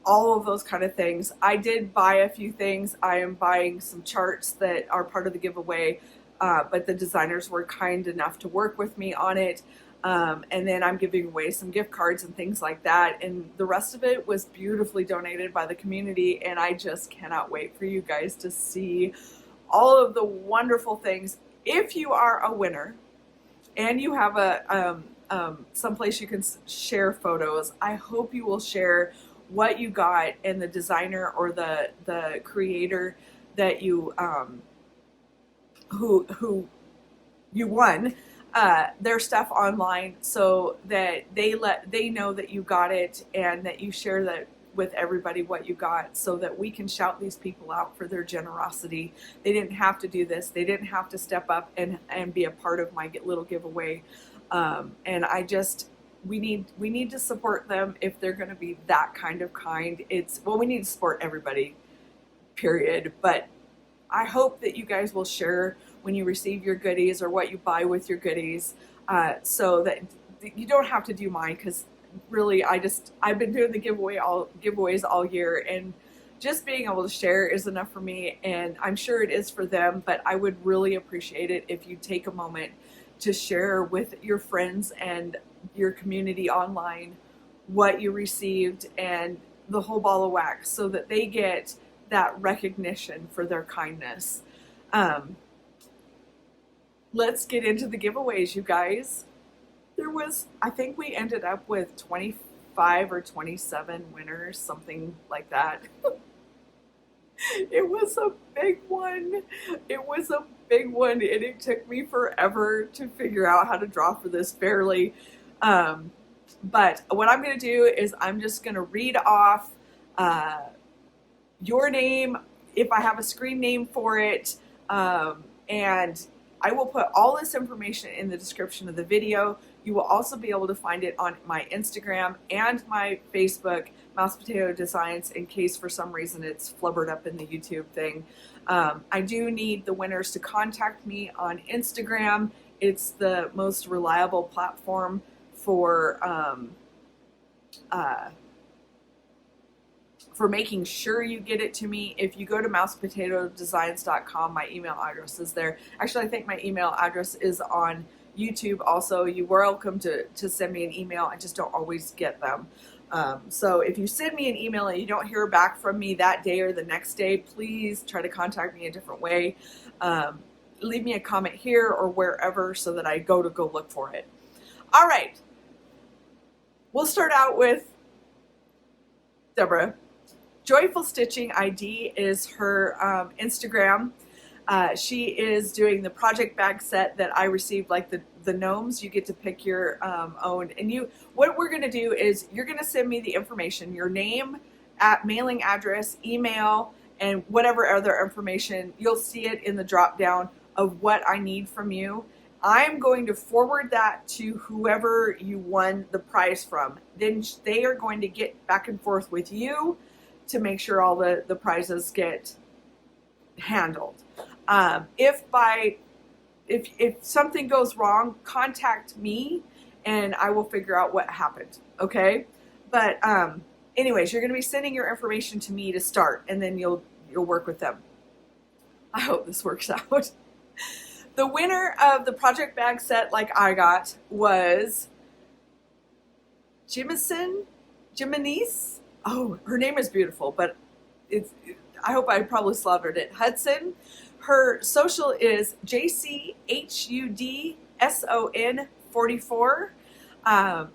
all of those kind of things. I did buy a few things. I am buying some charts that are part of the giveaway, but the designers were kind enough to work with me on it. And then I'm giving away some gift cards and things like that. And the rest of it was beautifully donated by the community. And I just cannot wait for you guys to see all of the wonderful things. If you are a winner and you have a someplace you can share photos, I hope you will share what you got and the designer or the creator that you who you won their stuff online, so that they know that you got it and that you share that with everybody what you got, so that we can shout these people out for their generosity. They didn't have to do this. They didn't have to step up and be a part of my little giveaway. And we need to support them if they're going to be that kind of kind. We need to support everybody, period. But I hope that you guys will share when you receive your goodies or what you buy with your goodies, so that you don't have to do mine, because really I've been doing the giveaways all year, and just being able to share is enough for me, and I'm sure it is for them. But I would really appreciate it if you take a moment to share with your friends and your community online what you received and the whole ball of wax, so that they get that recognition for their kindness. Let's get into the giveaways, you guys. I think we ended up with 25 or 27 winners, something like that. It was a big one. And it took me forever to figure out how to draw for this fairly. But what I'm going to do is I'm just going to read off your name, if I have a screen name for it, and I will put all this information in the description of the video. You will also be able to find it on my Instagram and my Facebook, Mouse Potato Designs, in case for some reason it's flubbered up in the YouTube thing. I do need the winners to contact me on Instagram. It's the most reliable platform for making sure you get it to me. If you go to mousepotatodesigns.com, my email address is there. Actually, I think my email address is on YouTube also. You're welcome to send me an email. I just don't always get them. So if you send me an email and you don't hear back from me that day or the next day, please try to contact me a different way. Leave me a comment here or wherever, so that I go look for it. All right. We'll start out with Deborah. Joyful Stitching ID is her Instagram. She is doing the project bag set that I received, like the gnomes. You get to pick your own. And what we're going to do is you're going to send me the information, your name, mailing address, email, and whatever other information. You'll see it in the drop down of what I need from you. I'm going to forward that to whoever you won the prize from. Then they are going to get back and forth with you to make sure all the prizes get handled. If something goes wrong, contact me and I will figure out what happened. Okay. But, anyways, you're going to be sending your information to me to start, and then you'll work with them. I hope this works out. The winner of the project bag set, like I got, was Jimenez. Oh, her name is beautiful, but I hope I probably slaughtered it. Hudson. Her social is JCHUDSON44.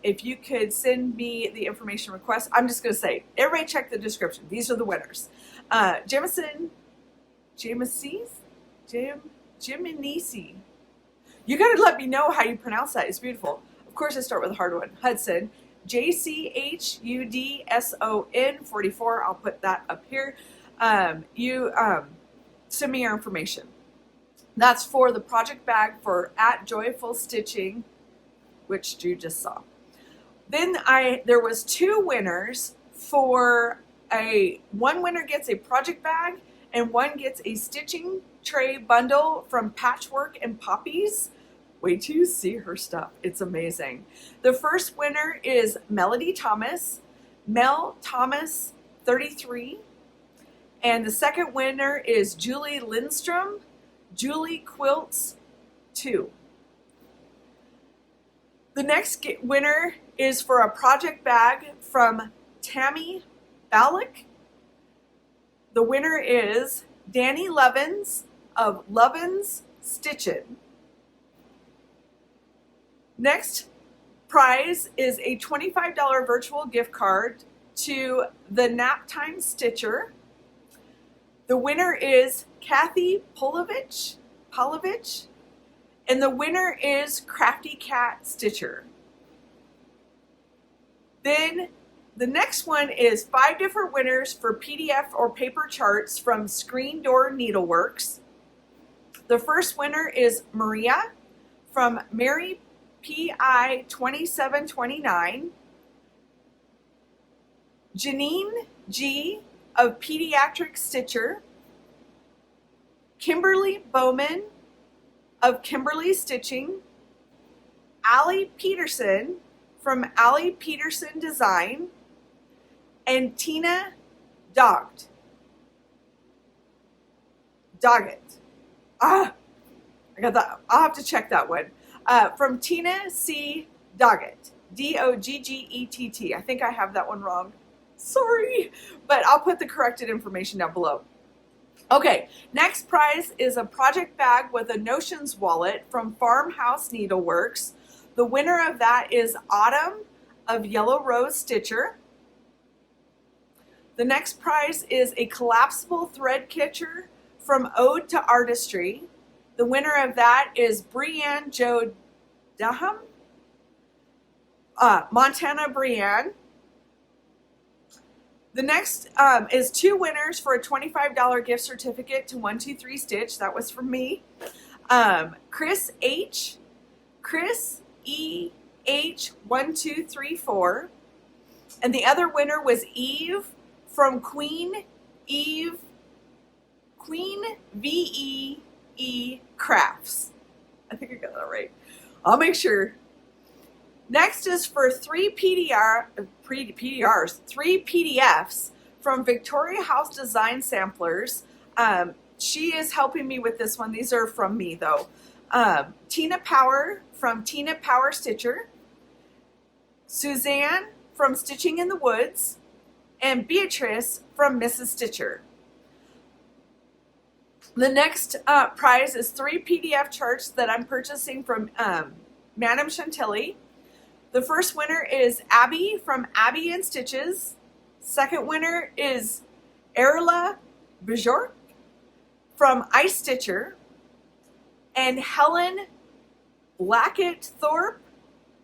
If you could send me the information request, I'm just going to say, everybody check the description. These are the winners. Jimenez. You got to let me know how you pronounce that. It's beautiful. Of course, I start with a hard one. Hudson. JCHUDSON44. I'll put that up here. You send me your information. That's for the project bag for @JoyfulStitching, which you just saw. Then there was 2 winners for one winner gets a project bag and one gets a stitching tray bundle from Patchwork and Poppies. Wait till you see her stuff. It's amazing. The first winner is Melody Thomas, Mel Thomas 33. And the second winner is Julie Lindstrom, Julie Quilts 2. The next winner is for a project bag from Tammy Balak. The winner is Danny Lovins of Lovins Stitchin'. Next prize is a $25 virtual gift card to the Naptime Stitcher. The winner is Kathy Polovich Palovich. And the winner is Crafty Cat Stitcher. Then the next one is 5 different winners for PDF or paper charts from Screen Door Needleworks. The first winner is Maria from Mary PI 2729. Janine G of Pediatric Stitcher. Kimberly Bowman of Kimberly Stitching. Allie Peterson from Allie Peterson Design. And Tina Doggett. I got that. I'll have to check that one. From Tina C. Doggett. Doggett. I think I have that one wrong. Sorry. But I'll put the corrected information down below. Okay, next prize is a project bag with a Notions wallet from Farmhouse Needleworks. The winner of that is Autumn of Yellow Rose Stitcher. The next prize is a collapsible thread catcher from Ode to Artistry. The winner of that is Brianne Jo Daham, Montana Brianne. The next is 2 winners for a $25 gift certificate to 123 Stitch. That was from me. Chris H. Chris E. H. 1234. And the other winner was Eve from Queen VEE Crafts. I think I got that right. I'll make sure. Next is for 3 PDFs from Victoria House Design Samplers. She is helping me with this one. These are from me though. Tina Power from Tina Power Stitcher. Suzanne from Stitching in the Woods. And Beatrice from Mrs. Stitcher. The next prize is 3 PDF charts that I'm purchasing from Madame Chantilly. The first winner is Abby from Abby and Stitches. Second winner is Erla Bjork from Ice Stitcher. And Helen Blackett Thorpe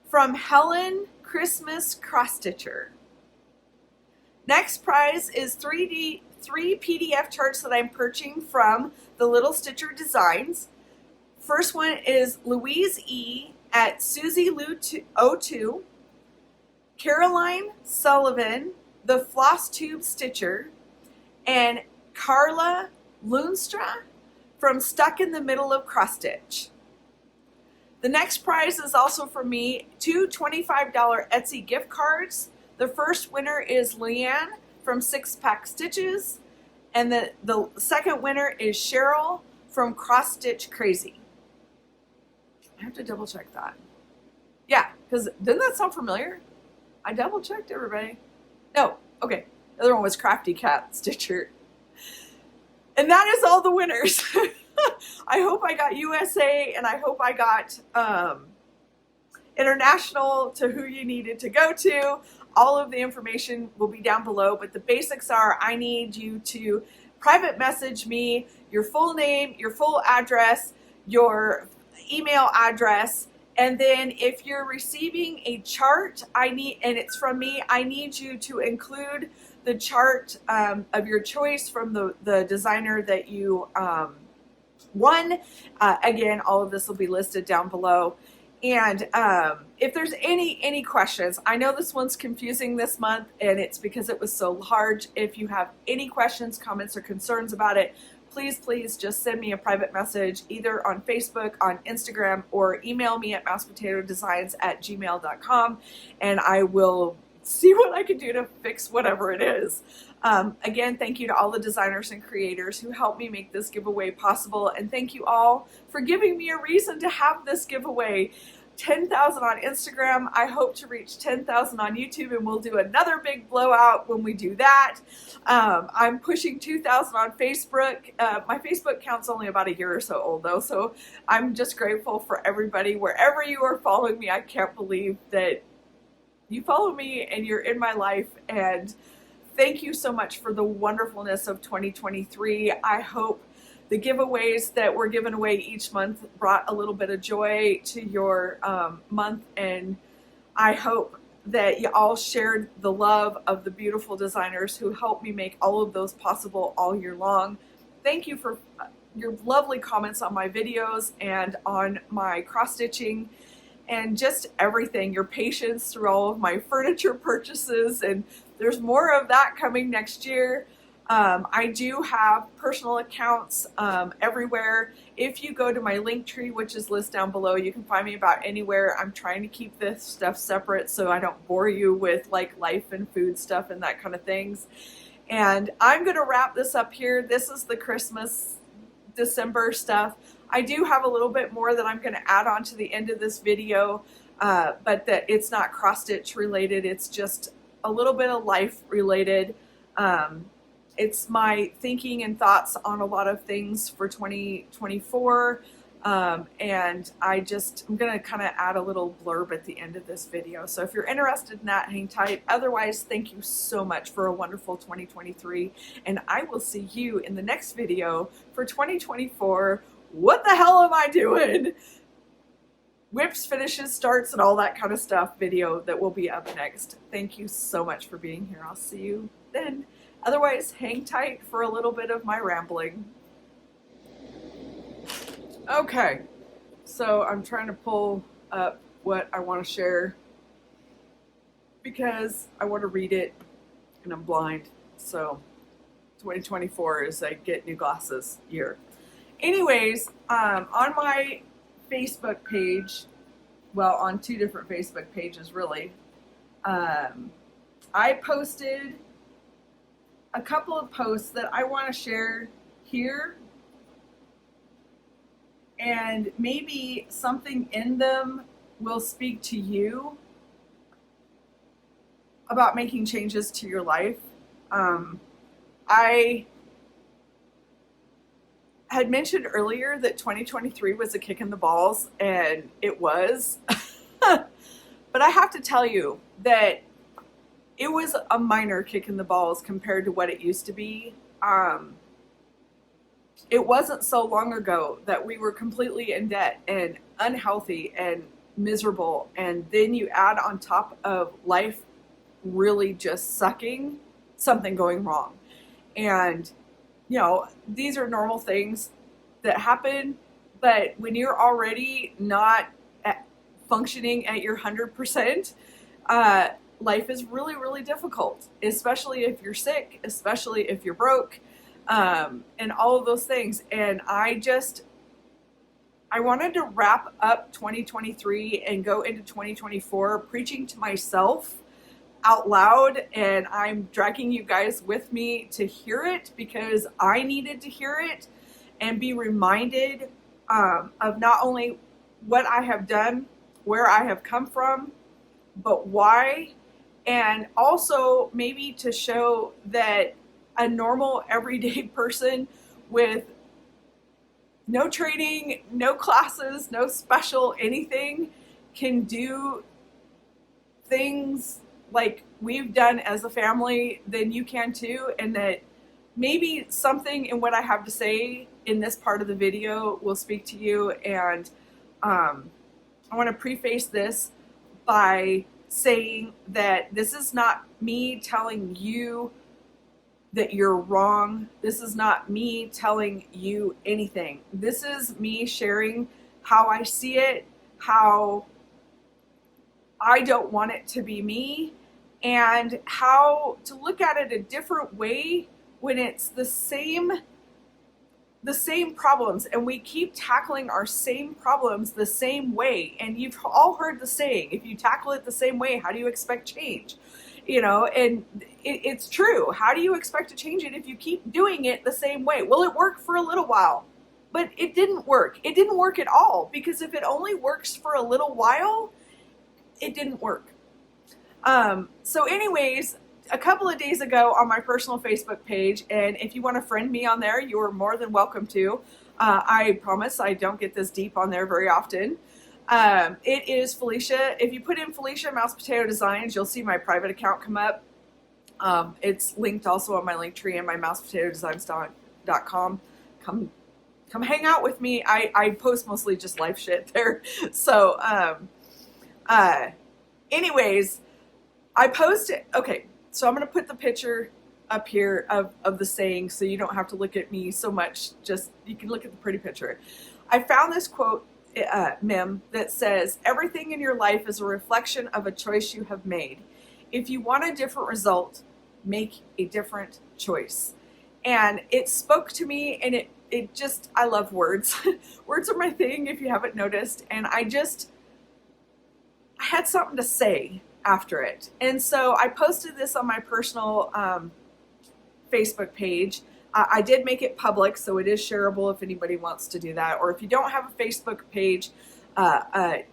from Helen Christmas Cross Stitcher. Next prize is 3 PDF charts that I'm purchasing from the Little Stitcher Designs. First one is Louise E. at Susie Lou 02, Caroline Sullivan, the Floss Tube Stitcher, and Carla Lunstra from Stuck in the Middle of Cross Stitch. The next prize is also for me, 2 $25 Etsy gift cards. The first winner is Leanne from Six Pack Stitches, and the second winner is Cheryl from Cross Stitch Crazy. I have to double check that. Yeah, because didn't that sound familiar? I double checked, everybody. No, okay. The other one was Crafty Cat Stitcher. And that is all the winners. I hope I got USA, and I hope I got international to who you needed to go to. All of the information will be down below, but the basics are I need you to private message me your full name, your full address, your email address, and then if you're receiving a chart, and it's from me, I need you to include the chart of your choice from the designer that you won. Again, all of this will be listed down below. And if there's any questions, I know this one's confusing this month, and it's because it was so large. If you have any questions, comments, or concerns about it, please just send me a private message either on Facebook, on Instagram, or email me at mousepotatodesigns@gmail.com, and I will see what I can do to fix whatever it is. Again, thank you to all the designers and creators who helped me make this giveaway possible, and thank you all for giving me a reason to have this giveaway. 10,000 on Instagram. I hope to reach 10,000 on YouTube, and we'll do another big blowout when we do that. I'm pushing 2,000 on Facebook. My Facebook account's only about a year or so old though, so I'm just grateful for everybody. Wherever you are following me, I can't believe that you follow me and you're in my life, and thank you so much for the wonderfulness of 2023. I hope The giveaways that we're giving away each month brought a little bit of joy to your month, and I hope that you all shared the love of the beautiful designers who helped me make all of those possible all year long. Thank you for your lovely comments on my videos and on my cross-stitching and just everything, your patience through all of my furniture purchases, and there's more of that coming next year. I do have personal accounts everywhere. If you go to my link tree, which is listed down below, you can find me about anywhere. I'm trying to keep this stuff separate so I don't bore you with like life and food stuff and that kind of things. And I'm going to wrap this up here. This is the Christmas, December stuff. I do have a little bit more that I'm going to add on to the end of this video, but that it's not cross-stitch related. It's just a little bit of life related. It's my thinking and thoughts on a lot of things for 2024. And I'm going to kind of add a little blurb at the end of this video. So if you're interested in that, hang tight. Otherwise, thank you so much for a wonderful 2023. And I will see you in the next video for 2024. What the hell am I doing? Whips, finishes, starts, and all that kind of stuff video that will be up next. Thank you so much for being here. I'll see you then. Otherwise, hang tight for a little bit of my rambling. Okay, so I'm trying to pull up what I want to share because I want to read it and I'm blind. So 2024 is a get new glasses year. Anyways, on my Facebook page, well, on two different Facebook pages really, I posted a couple of posts that I want to share here, and maybe something in them will speak to you about making changes to your life. I had mentioned earlier that 2023 was a kick in the balls, and it was. But I have to tell you that it was a minor kick in the balls compared to what it used to be. It wasn't so long ago that we were completely in debt and unhealthy and miserable, and then you add on top of life really just sucking, something going wrong. And you know, these are normal things that happen, but when you're already not functioning at your 100%, life is really, really difficult, especially if you're sick, especially if you're broke, and all of those things. And I wanted to wrap up 2023 and go into 2024 preaching to myself out loud, and I'm dragging you guys with me to hear it because I needed to hear it and be reminded of not only what I have done, where I have come from, but why, and also maybe to show that a normal everyday person with no training, no classes, no special anything can do things like we've done as a family, then you can too, and that maybe something in what I have to say in this part of the video will speak to you. And I want to preface this by saying that this is not me telling you that you're wrong. This is not me telling you anything. This is me sharing how I see it, how I don't want it to be me, and how to look at it a different way when it's the same problems, and we keep tackling our same problems the same way. And you've all heard the saying, if you tackle it the same way, how do you expect change? You know, and it's true. How do you expect to change it if you keep doing it the same way? Well, it worked for a little while, but it didn't work. It didn't work at all, because if it only works for a little while, it didn't work. So anyways, a couple of days ago on my personal Facebook page, and if you want to friend me on there, you are more than welcome to. I promise I don't get this deep on there very often. It is Felicia. If you put in Felicia Mouse Potato Designs, you'll see my private account come up. It's linked also on my link tree and my mousepotatodesigns.com. Come come hang out with me. I post mostly just life shit there. So, anyways, I posted, okay, so I'm going to put the picture up here of the saying so you don't have to look at me so much. Just, you can look at the pretty picture. I found this quote, meme, that says, everything in your life is a reflection of a choice you have made. If you want a different result, make a different choice. And it spoke to me, and it just, I love words. Words are my thing, if you haven't noticed. And I had something to say after it. And so I posted this on my personal Facebook page. I did make it public, so it is shareable if anybody wants to do that. Or if you don't have a Facebook page,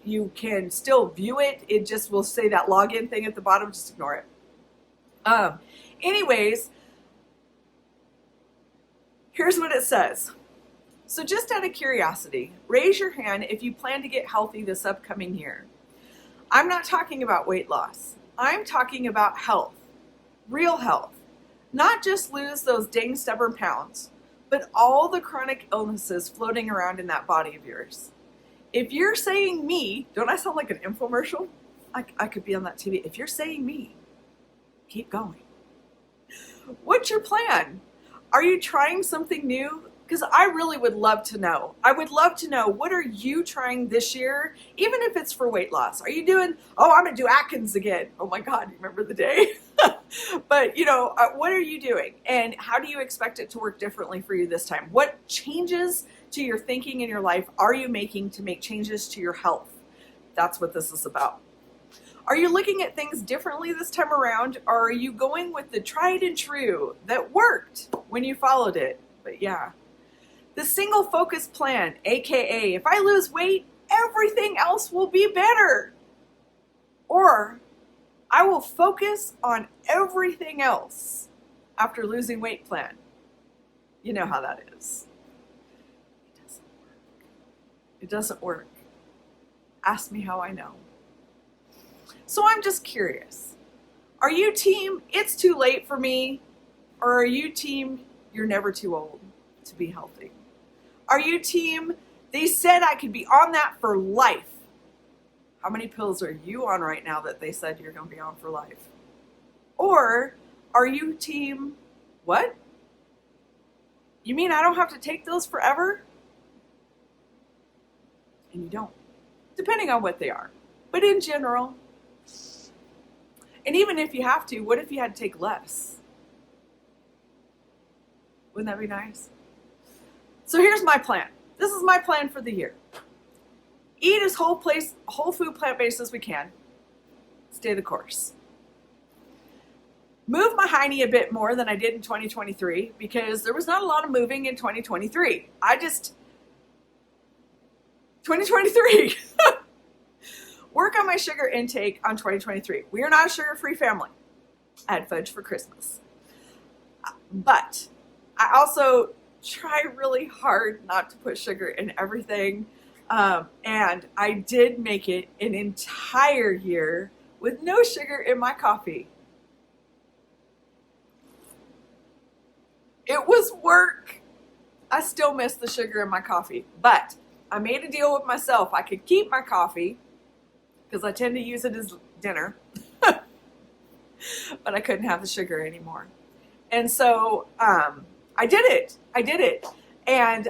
you can still view it. It just will say that login thing at the bottom. Just ignore it. Anyways, here's what it says. So just out of curiosity, raise your hand if you plan to get healthy this upcoming year. I'm not talking about weight loss. I'm talking about health, real health. Not just lose those dang stubborn pounds, but all the chronic illnesses floating around in that body of yours. If you're saying me, don't I sound like an infomercial? I could be on that TV. If you're saying me, keep going. What's your plan? Are you trying something new? Because I really would love to know. I would love to know, what are you trying this year, even if it's for weight loss? Are you doing, oh, I'm going to do Atkins again. Oh my God, remember the day? But, what are you doing? And how do you expect it to work differently for you this time? What changes to your thinking in your life are you making to make changes to your health? That's what this is about. Are you looking at things differently this time around? Or are you going with the tried and true that worked when you followed it? But yeah. The single focus plan, aka if I lose weight, everything else will be better. Or I will focus on everything else after losing weight plan. You know how that is. It doesn't work. It doesn't work. Ask me how I know. So I'm just curious. Are you team, it's too late for me? Or are you team, you're never too old to be healthy? Are you team, they said I could be on that for life? How many pills are you on right now that they said you're going to be on for life? Or are you team, what? You mean I don't have to take those forever? And you don't, depending on what they are. But in general, and even if you have to, what if you had to take less? Wouldn't that be nice? So here's my plan. This is my plan for the year. Eat as whole food, plant-based as we can. Stay the course. Move my hiney a bit more than I did in 2023 because there was not a lot of moving in 2023. 2023. Work on my sugar intake on 2023. We are not a sugar-free family. I had fudge for Christmas. But I also try really hard not to put sugar in everything. And I did make it an entire year with no sugar in my coffee. It was work. I still miss the sugar in my coffee, but I made a deal with myself. I could keep my coffee because I tend to use it as dinner, but I couldn't have the sugar anymore. And so, I did it. And,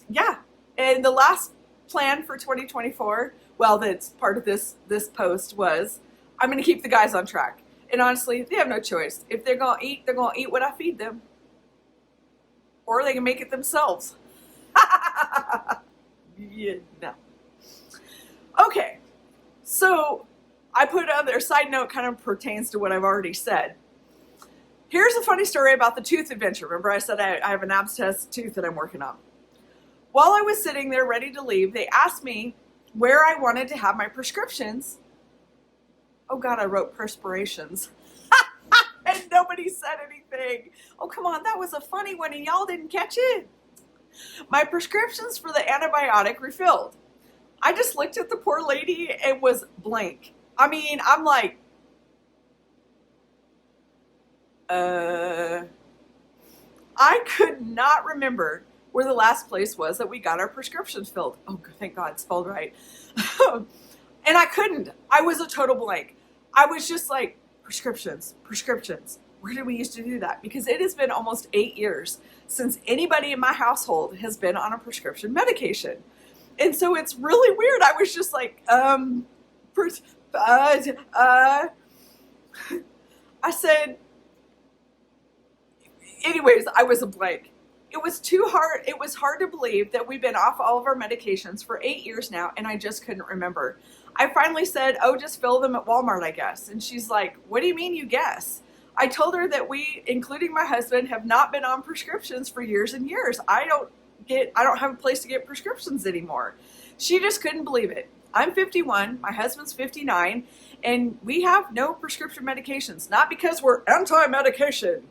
yeah. And the last plan for 2024, well, that's part of this post was, I'm going to keep the guys on track. And honestly, they have no choice. If they're going to eat, they're going to eat what I feed them. Or they can make it themselves. Yeah, no. Okay. So I put it on there. Side note kind of pertains to what I've already said. Here's a funny story about the tooth adventure. Remember I said I have an abs test tooth that I'm working on. While I was sitting there ready to leave, they asked me where I wanted to have my prescriptions. Oh God, I wrote perspirations. And nobody said anything. Oh, come on, that was a funny one and y'all didn't catch it. My prescriptions for the antibiotic refilled. I just looked at the poor lady and was blank. I mean, I'm like, I could not remember where the last place was that we got our prescriptions filled. Oh, thank God, spelled right. And I couldn't. I was a total blank. I was just like, prescriptions. Where did we used to do that? Because it has been almost 8 years since anybody in my household has been on a prescription medication. And so it's really weird. I was just like, I said, anyways, I was a blank. It was too hard. It was hard to believe that we've been off all of our medications for 8 years now, and I just couldn't remember. I finally said, oh, just fill them at Walmart, I guess. And she's like, what do you mean you guess? I told her that we, including my husband, have not been on prescriptions for years and years. I don't have a place to get prescriptions anymore. She just couldn't believe it. I'm 51, my husband's 59, and we have no prescription medications. Not because we're anti-medication.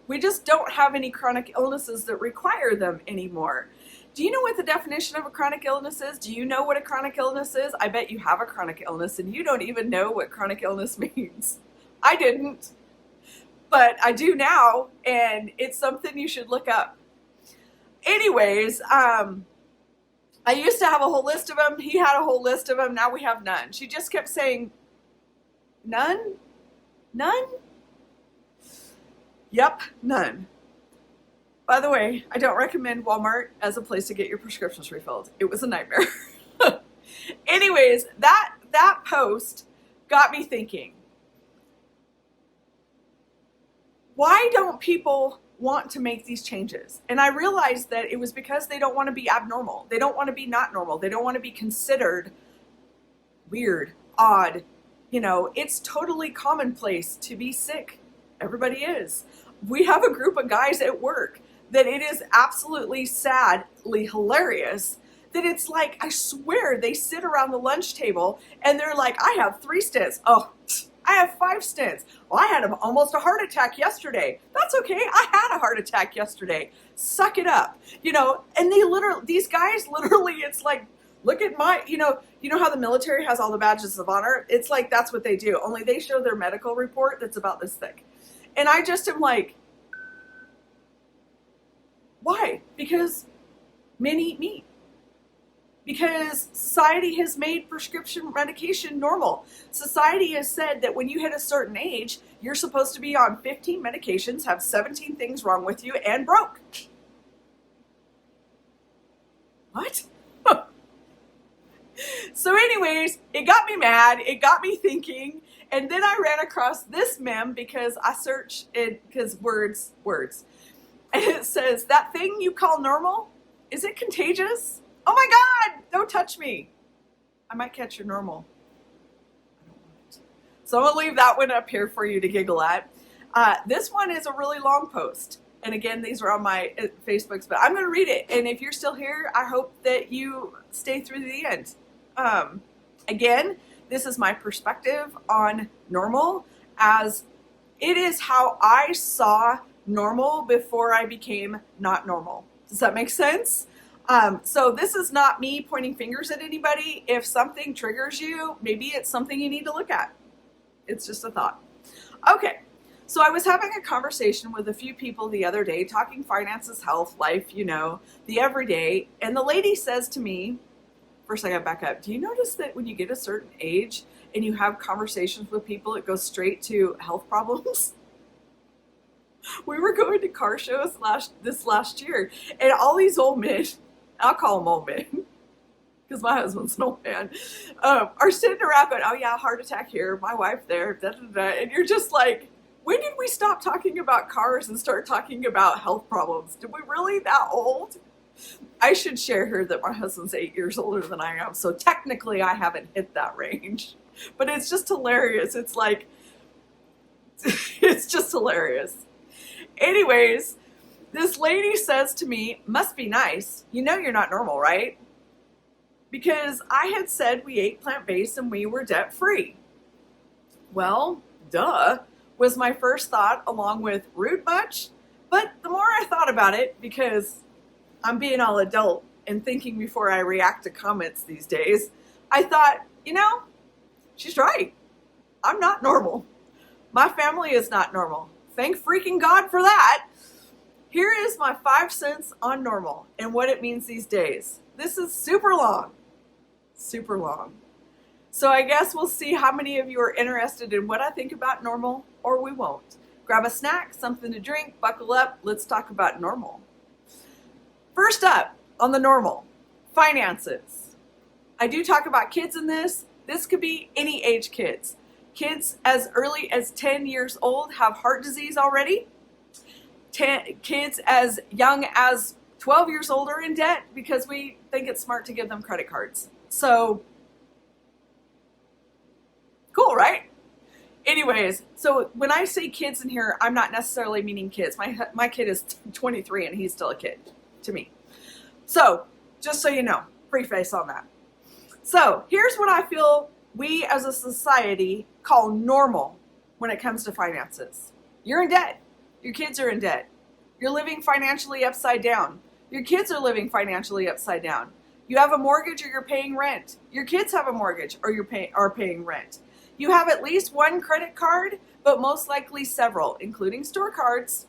We just don't have any chronic illnesses that require them anymore. Do you know what the definition of a chronic illness is? Do you know what a chronic illness is? I bet you have a chronic illness and you don't even know what chronic illness means. I didn't, but I do now, and it's something you should look up. Anyways, I used to have a whole list of them. He had a whole list of them. Now we have none. She just kept saying, none? None? Yep, none. By the way, I don't recommend Walmart as a place to get your prescriptions refilled. It was a nightmare. Anyways, that post got me thinking, why don't people want to make these changes? And I realized that it was because they don't want to be abnormal. They don't want to be not normal. They don't want to be considered weird, odd. You know, it's totally commonplace to be sick. Everybody is. We have a group of guys at work that it is absolutely sadly hilarious that it's like, I swear, they sit around the lunch table and they're like, I have 3 stents. Oh, I have 5 stents. Well, I had almost a heart attack yesterday. That's okay. I had a heart attack yesterday. Suck it up. You know, and these guys literally, it's like, look at my, you know how the military has all the badges of honor? It's like, that's what they do. Only they show their medical report that's about this thick. And I just am like, why? Because men eat meat. Because society has made prescription medication normal. Society has said that when you hit a certain age, you're supposed to be on 15 medications, have 17 things wrong with you, and broke. What? So anyways, it got me mad. It got me thinking. And then I ran across this meme because I searched it, because words. And it says, that thing you call normal, is it contagious? Oh my God, don't touch me. I might catch your normal. I don't want it. So I'm gonna leave that one up here for you to giggle at. This one is a really long post. And again, these are on my Facebooks, but I'm gonna read it. And if you're still here, I hope that you stay through the end. Again, this is my perspective on normal, as it is how I saw normal before I became not normal. Does that make sense? So this is not me pointing fingers at anybody. If something triggers you, maybe it's something you need to look at. It's just a thought. Okay, so I was having a conversation with a few people the other day, talking finances, health, life, you know, the everyday. And the lady says to me, first I got back up, do you notice that when you get a certain age and you have conversations with people, it goes straight to health problems? We were going to car shows this last year, and all these old men, I'll call them old men, because my husband's an old man, are sitting around going, oh yeah, heart attack here, my wife there, da, da, da. And you're just like, when did we stop talking about cars and start talking about health problems? Did we really that old? I should share here that my husband's 8 years older than I am, so technically I haven't hit that range. But it's just hilarious. It's like, it's just hilarious. Anyways, this lady says to me, must be nice. You know you're not normal, right? Because I had said we ate plant-based and we were debt-free. Well, duh, was my first thought, along with rude much. But the more I thought about it, because I'm being all adult and thinking before I react to comments these days, I thought, you know, she's right. I'm not normal. My family is not normal. Thank freaking God for that. Here is my 5 cents on normal and what it means these days. This is super long. Super long. So I guess we'll see how many of you are interested in what I think about normal, or we won't. Grab a snack, something to drink, buckle up, let's talk about normal. First up on the normal, finances. I do talk about kids in this. This could be any age kids. Kids as early as 10 years old have heart disease already. Kids as young as 12 years old are in debt because we think it's smart to give them credit cards. So, cool, right? Anyways, so when I say kids in here, I'm not necessarily meaning kids. My kid is 23 and he's still a kid to me. So, just so you know, preface on that. So, here's what I feel we as a society call normal when it comes to finances. You're in debt. Your kids are in debt. You're living financially upside down. Your kids are living financially upside down. You have a mortgage or you're paying rent. Your kids have a mortgage or are paying rent. You have at least one credit card, but most likely several, including store cards.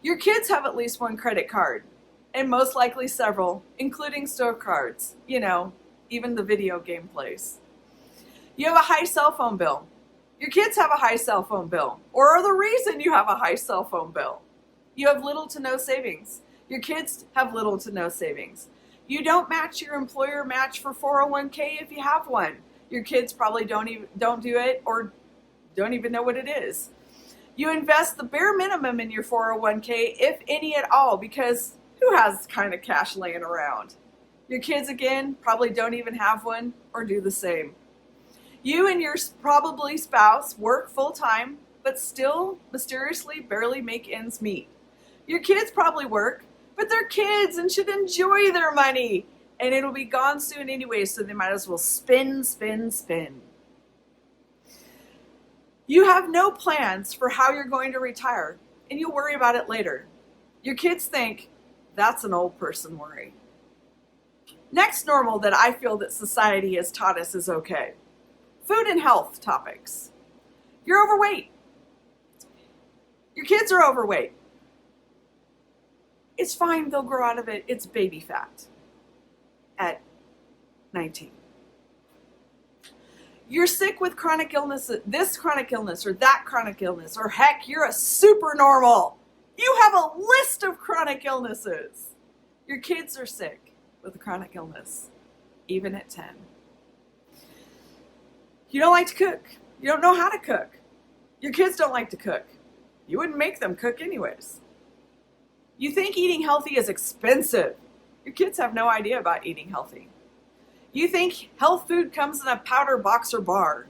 Your kids have at least one credit card, and most likely several, including store cards. You know, even the video game place. You have a high cell phone bill. Your kids have a high cell phone bill, or are the reason you have a high cell phone bill. You have little to no savings. Your kids have little to no savings. You don't match your employer match for 401k if you have one. Your kids probably don't do it or don't even know what it is. You invest the bare minimum in your 401k, if any at all, because who has kind of cash laying around? Your kids, again, probably don't even have one or do the same. You and your probably spouse work full-time, but still mysteriously barely make ends meet. Your kids probably work, but they're kids and should enjoy their money. And it'll be gone soon anyway, so they might as well spin. You have no plans for how you're going to retire, and you'll worry about it later. Your kids think, that's an old person worry. Next normal that I feel that society has taught us is okay. Food and health topics. You're overweight. Your kids are overweight. It's fine, they'll grow out of it. It's baby fat at 19. You're sick with chronic illness, this chronic illness or that chronic illness, or heck, you're a super normal. You have a list of chronic illnesses. Your kids are sick with a chronic illness, even at 10. You don't like to cook. You don't know how to cook. Your kids don't like to cook. You wouldn't make them cook anyways. You think eating healthy is expensive. Your kids have no idea about eating healthy. You think health food comes in a powder box or bar.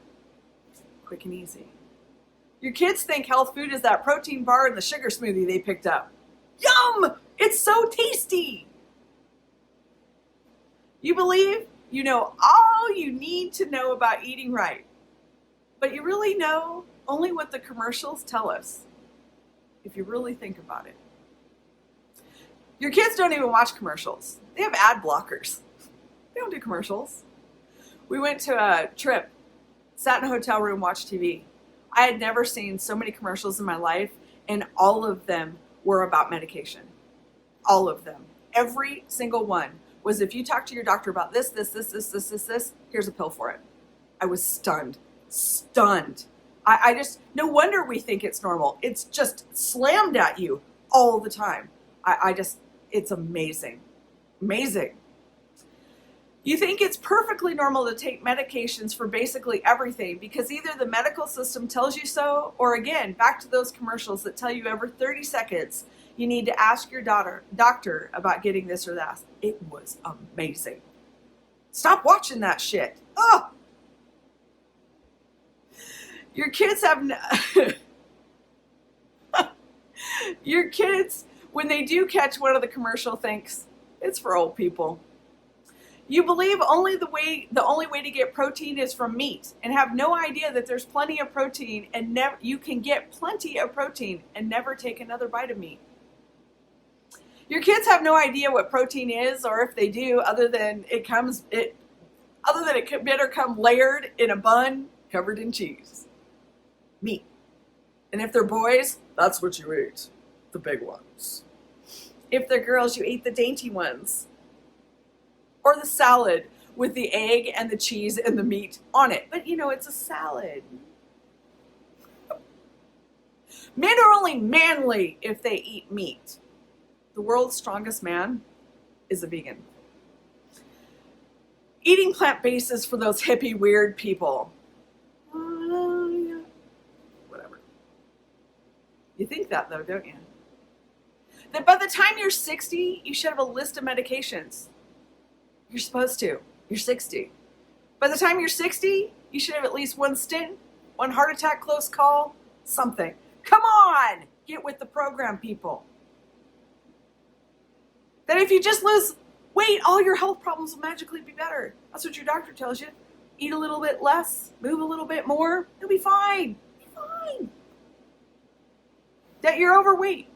Quick and easy. Your kids think health food is that protein bar and the sugar smoothie they picked up. Yum! It's so tasty! You believe you know all you need to know about eating right, but you really know only what the commercials tell us, if you really think about it. Your kids don't even watch commercials. They have ad blockers. They don't do commercials. We went to a trip, sat in a hotel room, watched TV. I had never seen so many commercials in my life, and all of them were about medication. All of them. Every single one was, if you talk to your doctor about this, here's a pill for it. I was stunned. I just, no wonder we think it's normal. It's just slammed at you all the time. It's amazing. Amazing. You think it's perfectly normal to take medications for basically everything because either the medical system tells you so, or again, back to those commercials that tell you every 30 seconds, you need to ask your doctor about getting this or that. It was amazing. Stop watching that shit. Oh! Your kids have... Your kids, when they do catch one of the commercial, thinks it's for old people. You believe the only way to get protein is from meat, and have no idea that there's plenty of protein, and you can get plenty of protein and never take another bite of meat. Your kids have no idea what protein is, or if they do, other than it better come layered in a bun covered in cheese. Meat. And if they're boys, that's what you eat. The big ones. If they're girls, you eat the dainty ones. Or the salad with the egg and the cheese and the meat on it. But you know, it's a salad. Men are only manly if they eat meat. The world's strongest man is a vegan. Eating plant-based is for those hippie weird people. Yeah. Whatever. You think that though, don't you? That by the time you're 60, you should have a list of medications. You're supposed to. You're 60. By the time you're 60, you should have at least one stent, one heart attack, close call, something. Come on! Get with the program, people. That if you just lose weight, all your health problems will magically be better. That's what your doctor tells you. Eat a little bit less, move a little bit more, you'll be fine. Be fine. That you're overweight.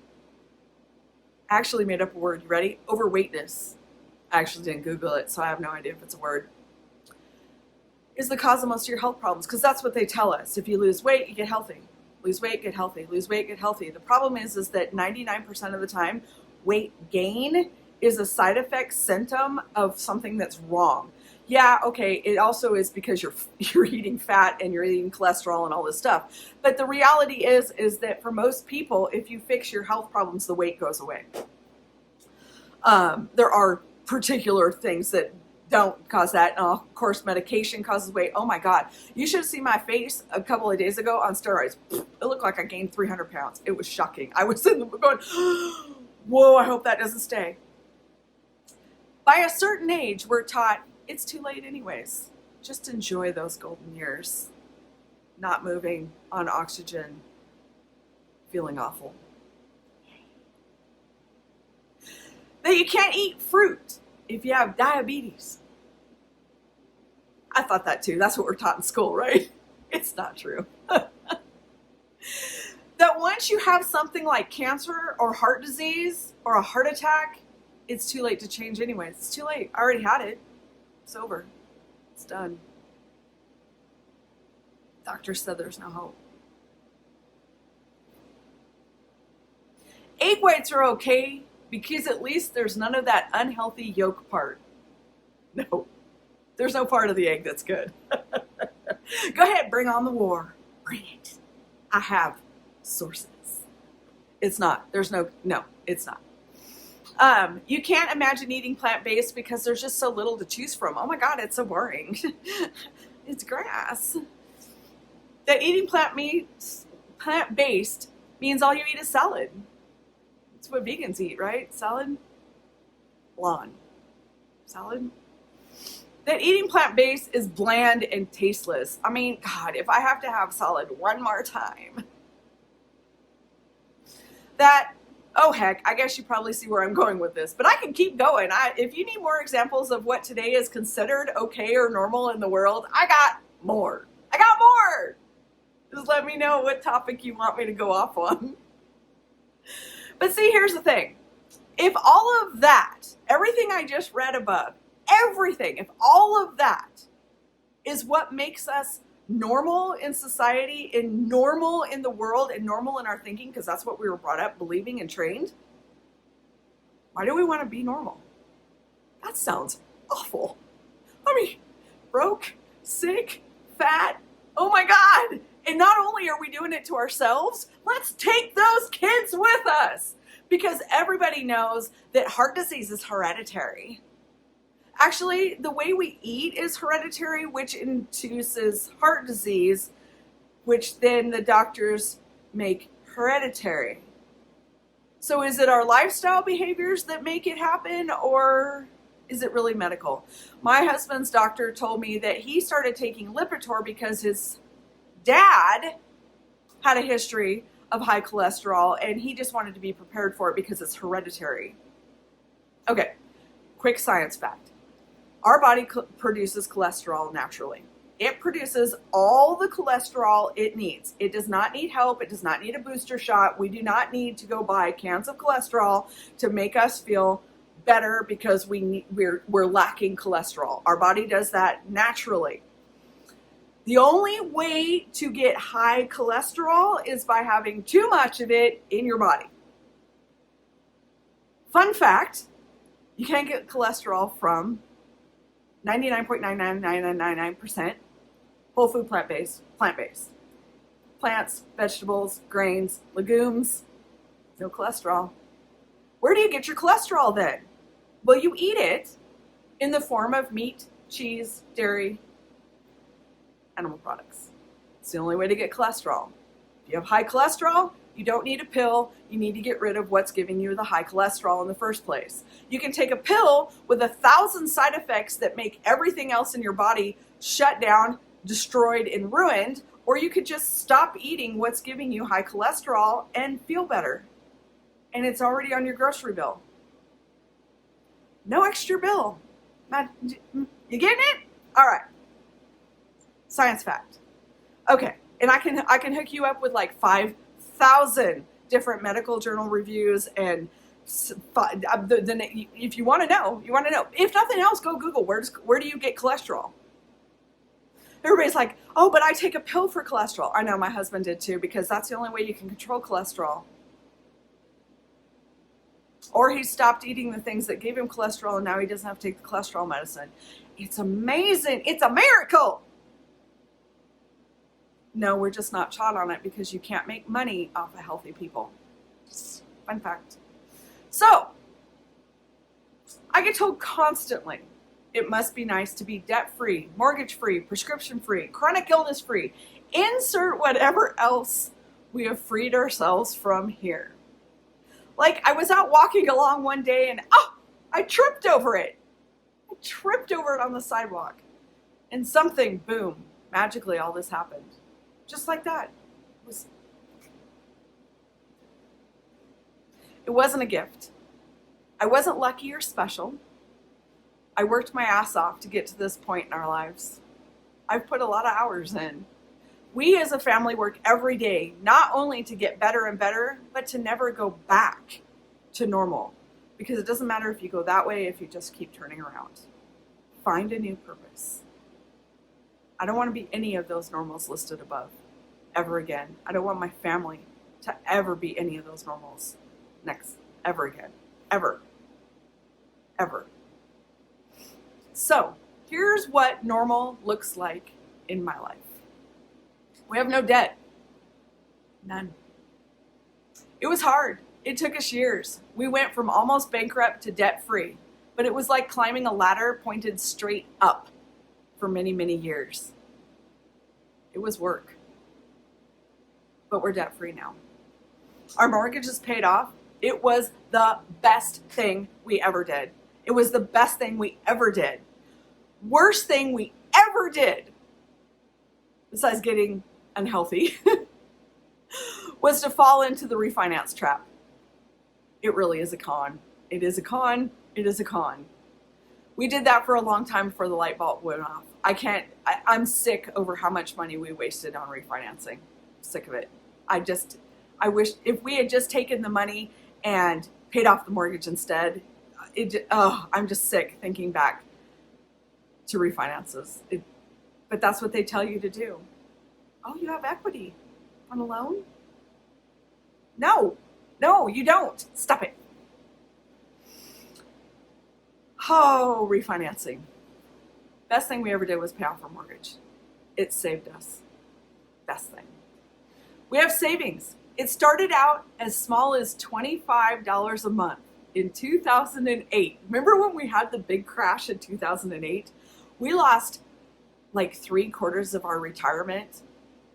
I actually made up a word. You ready? Overweightness. I actually didn't Google it, so I have no idea if it's a word. Is the cause of most of your health problems, because that's what they tell us. If you lose weight, you get healthy. Lose weight, get healthy. Lose weight, get healthy. The problem is that 99% of the time, weight gain is a side effect symptom of something that's wrong. Yeah, okay, it also is because you're eating fat and you're eating cholesterol and all this stuff. But the reality is that for most people, if you fix your health problems, the weight goes away. There are particular things that don't cause that. And of course, medication causes weight. Oh my God. You should have seen my face a couple of days ago on steroids. It looked like I gained 300 pounds. It was shocking. I was sitting there going, whoa, I hope that doesn't stay. By a certain age, we're taught it's too late anyways. Just enjoy those golden years. Not moving, on oxygen, feeling awful. That you can't eat fruit if you have diabetes. I thought that too. That's what we're taught in school, right? It's not true. That once you have something like cancer or heart disease or a heart attack, it's too late to change anyways. It's too late. I already had it. It's over. It's done. Doctor said there's no hope. Egg whites are okay because at least there's none of that unhealthy yolk part. No, there's no part of the egg that's good. Go ahead, bring on the war. Bring it. I have sources. It's not. It's not. You can't imagine eating plant-based because there's just so little to choose from. Oh my God, it's so boring. It's grass. That eating plant-based means all you eat is salad. That's what vegans eat, right? Salad? Lawn. Salad? That eating plant-based is bland and tasteless. I mean, God, if I have to have salad one more time. Oh heck, I guess you probably see where I'm going with this, but I can keep going. If you need more examples of what today is considered okay or normal in the world, I got more. Just let me know what topic you want me to go off on. But see, here's the thing. If all of that, everything I just read above, if all of that is what makes us normal in society and normal in the world and normal in our thinking, because that's what we were brought up believing and trained, why do we want to be normal? That sounds awful. I mean, broke, sick, fat, oh my God. And not only are we doing it to ourselves, let's take those kids with us, because everybody knows that heart disease is hereditary. Actually, the way we eat is hereditary, which induces heart disease, which then the doctors make hereditary. So is it our lifestyle behaviors that make it happen, or is it really medical? My husband's doctor told me that he started taking Lipitor because his dad had a history of high cholesterol, and he just wanted to be prepared for it because it's hereditary. Okay, quick science fact. Our body produces cholesterol naturally. It produces all the cholesterol it needs. It does not need help. It does not need a booster shot. We do not need to go buy cans of cholesterol to make us feel better because we're lacking cholesterol. Our body does that naturally. The only way to get high cholesterol is by having too much of it in your body. Fun fact, you can get cholesterol from 99.99999% whole food plant-based. Plants, vegetables, grains, legumes, no cholesterol. Where do you get your cholesterol then? Well, you eat it in the form of meat, cheese, dairy, animal products. It's the only way to get cholesterol. If you have high cholesterol, you don't need a pill. You need to get rid of what's giving you the high cholesterol in the first place. You can take a pill with 1,000 side effects that make everything else in your body shut down, destroyed, and ruined, or you could just stop eating what's giving you high cholesterol and feel better. And it's already on your grocery bill. No extra bill. You getting it? All right. Science fact. Okay, and I can hook you up with like 5,000 different medical journal reviews, and if you want to know, If nothing else, go Google where do you get cholesterol. Everybody's like, oh, but I take a pill for cholesterol. I know, my husband did too, because that's the only way you can control cholesterol. Or he stopped eating the things that gave him cholesterol, and now he doesn't have to take the cholesterol medicine. It's amazing. It's a miracle. No, we're just not taught on it because you can't make money off of healthy people. Fun fact. So, I get told constantly, it must be nice to be debt-free, mortgage-free, prescription-free, chronic illness-free. Insert whatever else we have freed ourselves from here. Like, I was out walking along one day and, I tripped over it. I tripped over it on the sidewalk. And something, boom, magically all this happened. Just like that. It wasn't a gift. I wasn't lucky or special. I worked my ass off to get to this point in our lives. I've put a lot of hours in. We as a family work every day, not only to get better and better, but to never go back to normal. Because it doesn't matter if you go that way, if you just keep turning around. Find a new purpose. I don't want to be any of those normals listed above ever again. I don't want my family to ever be any of those normals ever again. Ever. So, here's what normal looks like in my life. We have no debt. None. It was hard. It took us years. We went from almost bankrupt to debt-free, but it was like climbing a ladder pointed straight up for many, many years. It was work. But we're debt-free now. Our mortgage is paid off. It was the best thing we ever did. It was the best thing we ever did. Worst thing we ever did, besides getting unhealthy, was to fall into the refinance trap. It really is a con. It is a con. It is a con. We did that for a long time before the light bulb went off. I'm sick over how much money we wasted on refinancing. Sick of it. I wish if we had just taken the money and paid off the mortgage instead. I'm just sick thinking back to refinances. But that's what they tell you to do. Oh, you have equity on a loan? No, you don't. Stop it. Oh, refinancing. Best thing we ever did was pay off our mortgage. It saved us. Best thing. We have savings. It started out as small as $25 a month in 2008. Remember when we had the big crash in 2008? We lost like 3/4 of our retirement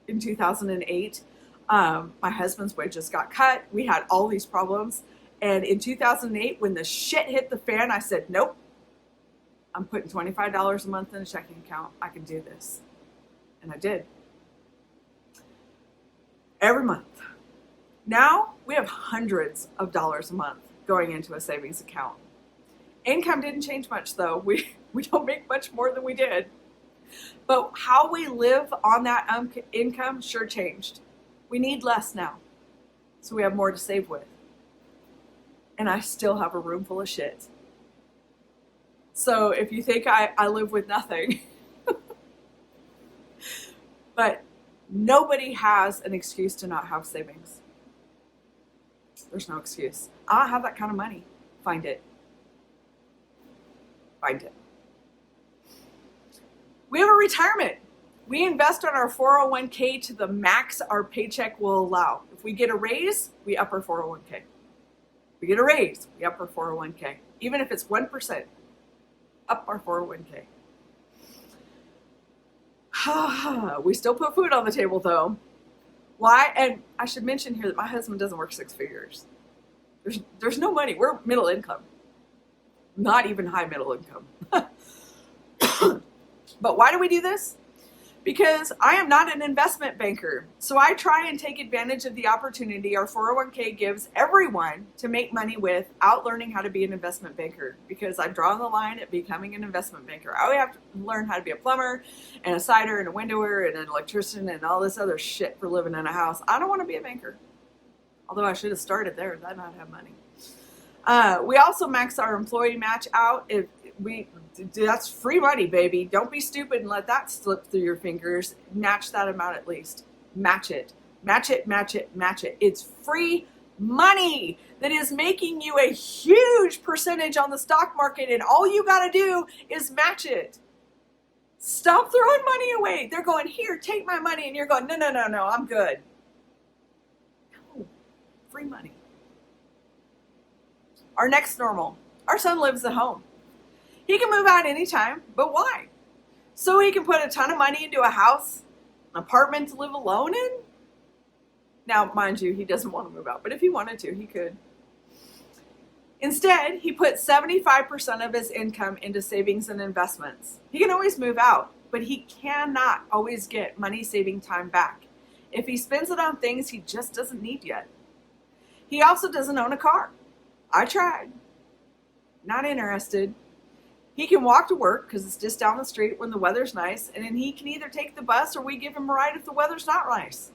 in 2008. My husband's wages got cut. We had all these problems. And in 2008, when the shit hit the fan, I said, nope, I'm putting $25 a month in a checking account. I can do this. And I did. Every month. Now we have hundreds of dollars a month going into a savings account. Income didn't change much though. We don't make much more than we did. But how we live on that income sure changed. We need less now. So we have more to save with. And I still have a room full of shit. So if you think I live with nothing, but nobody has an excuse to not have savings. There's no excuse. I don't have that kind of money. Find it. Find it. We have a retirement. We invest on our 401k to the max our paycheck will allow. If we get a raise, we up our 401k. If we get a raise, we up our 401k. Even if it's 1%, up our 401k. We still put food on the table though. Why? And I should mention here that my husband doesn't work 6 figures. There's no money. We're middle income. Not even high middle income. But why do we do this? Because I am not an investment banker. So I try and take advantage of the opportunity our 401k gives everyone to make money without learning how to be an investment banker. Because I've drawn the line at becoming an investment banker. I have to learn how to be a plumber and a cider and a windower and an electrician and all this other shit for living in a house. I don't want to be a banker. Although I should have started there. I'd not have money. We also max our employee match out. That's free money, baby. Don't be stupid and let that slip through your fingers. Match that amount at least. Match it. Match it, match it, match it. It's free money that is making you a huge percentage on the stock market, and all you got to do is match it. Stop throwing money away. They're going, here, take my money, and you're going, no, I'm good. No, free money. Our next normal. Our son lives at home. He can move out anytime, but why? So he can put a ton of money into a house, an apartment to live alone in? Now, mind you, he doesn't want to move out, but if he wanted to, he could. Instead, he put 75% of his income into savings and investments. He can always move out, but he cannot always get money saving time back if he spends it on things he just doesn't need yet. He also doesn't own a car. I tried. Not interested. He can walk to work because it's just down the street when the weather's nice, and then he can either take the bus or we give him a ride if the weather's not nice.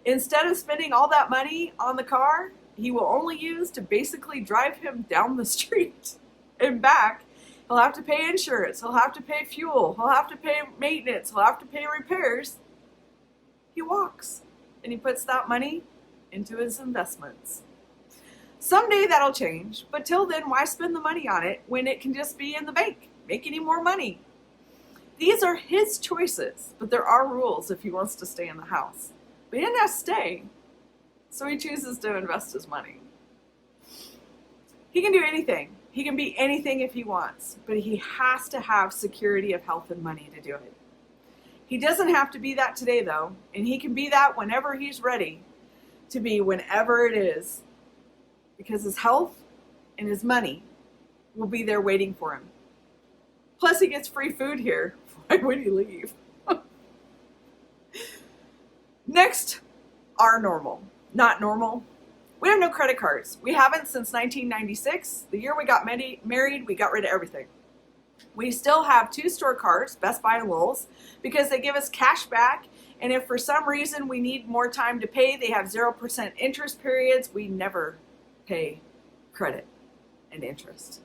Instead of spending all that money on the car, he will only use to basically drive him down the street and back. He'll have to pay insurance. He'll have to pay fuel. He'll have to pay maintenance. He'll have to pay repairs. He walks, and he puts that money into his investments. Someday that'll change, but till then, why spend the money on it when it can just be in the bank, making him more money? These are his choices, but there are rules if he wants to stay in the house. But he doesn't have to stay, so he chooses to invest his money. He can do anything. He can be anything if he wants, but he has to have security of health and money to do it. He doesn't have to be that today, though, and he can be that whenever he's ready to be, whenever it is. Because his health and his money will be there waiting for him. Plus, he gets free food here. Why would he leave? Next, our normal. Not normal. We have no credit cards. We haven't since 1996. The year we got married, we got rid of everything. We still have 2 store cards, Best Buy and Lowe's, because they give us cash back. And if for some reason we need more time to pay, they have 0% interest periods. We never pay credit and interest.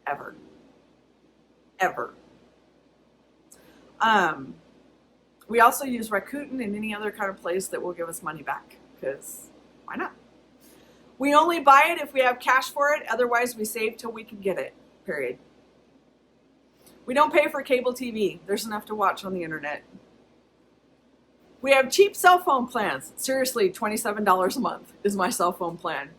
Ever. We also use Rakuten and any other kind of place that will give us money back, because why not? We only buy it if we have cash for it. Otherwise, we save till we can get it, period. We don't pay for cable TV. There's enough to watch on the internet. We have cheap cell phone plans. Seriously, $27 a month is my cell phone plan.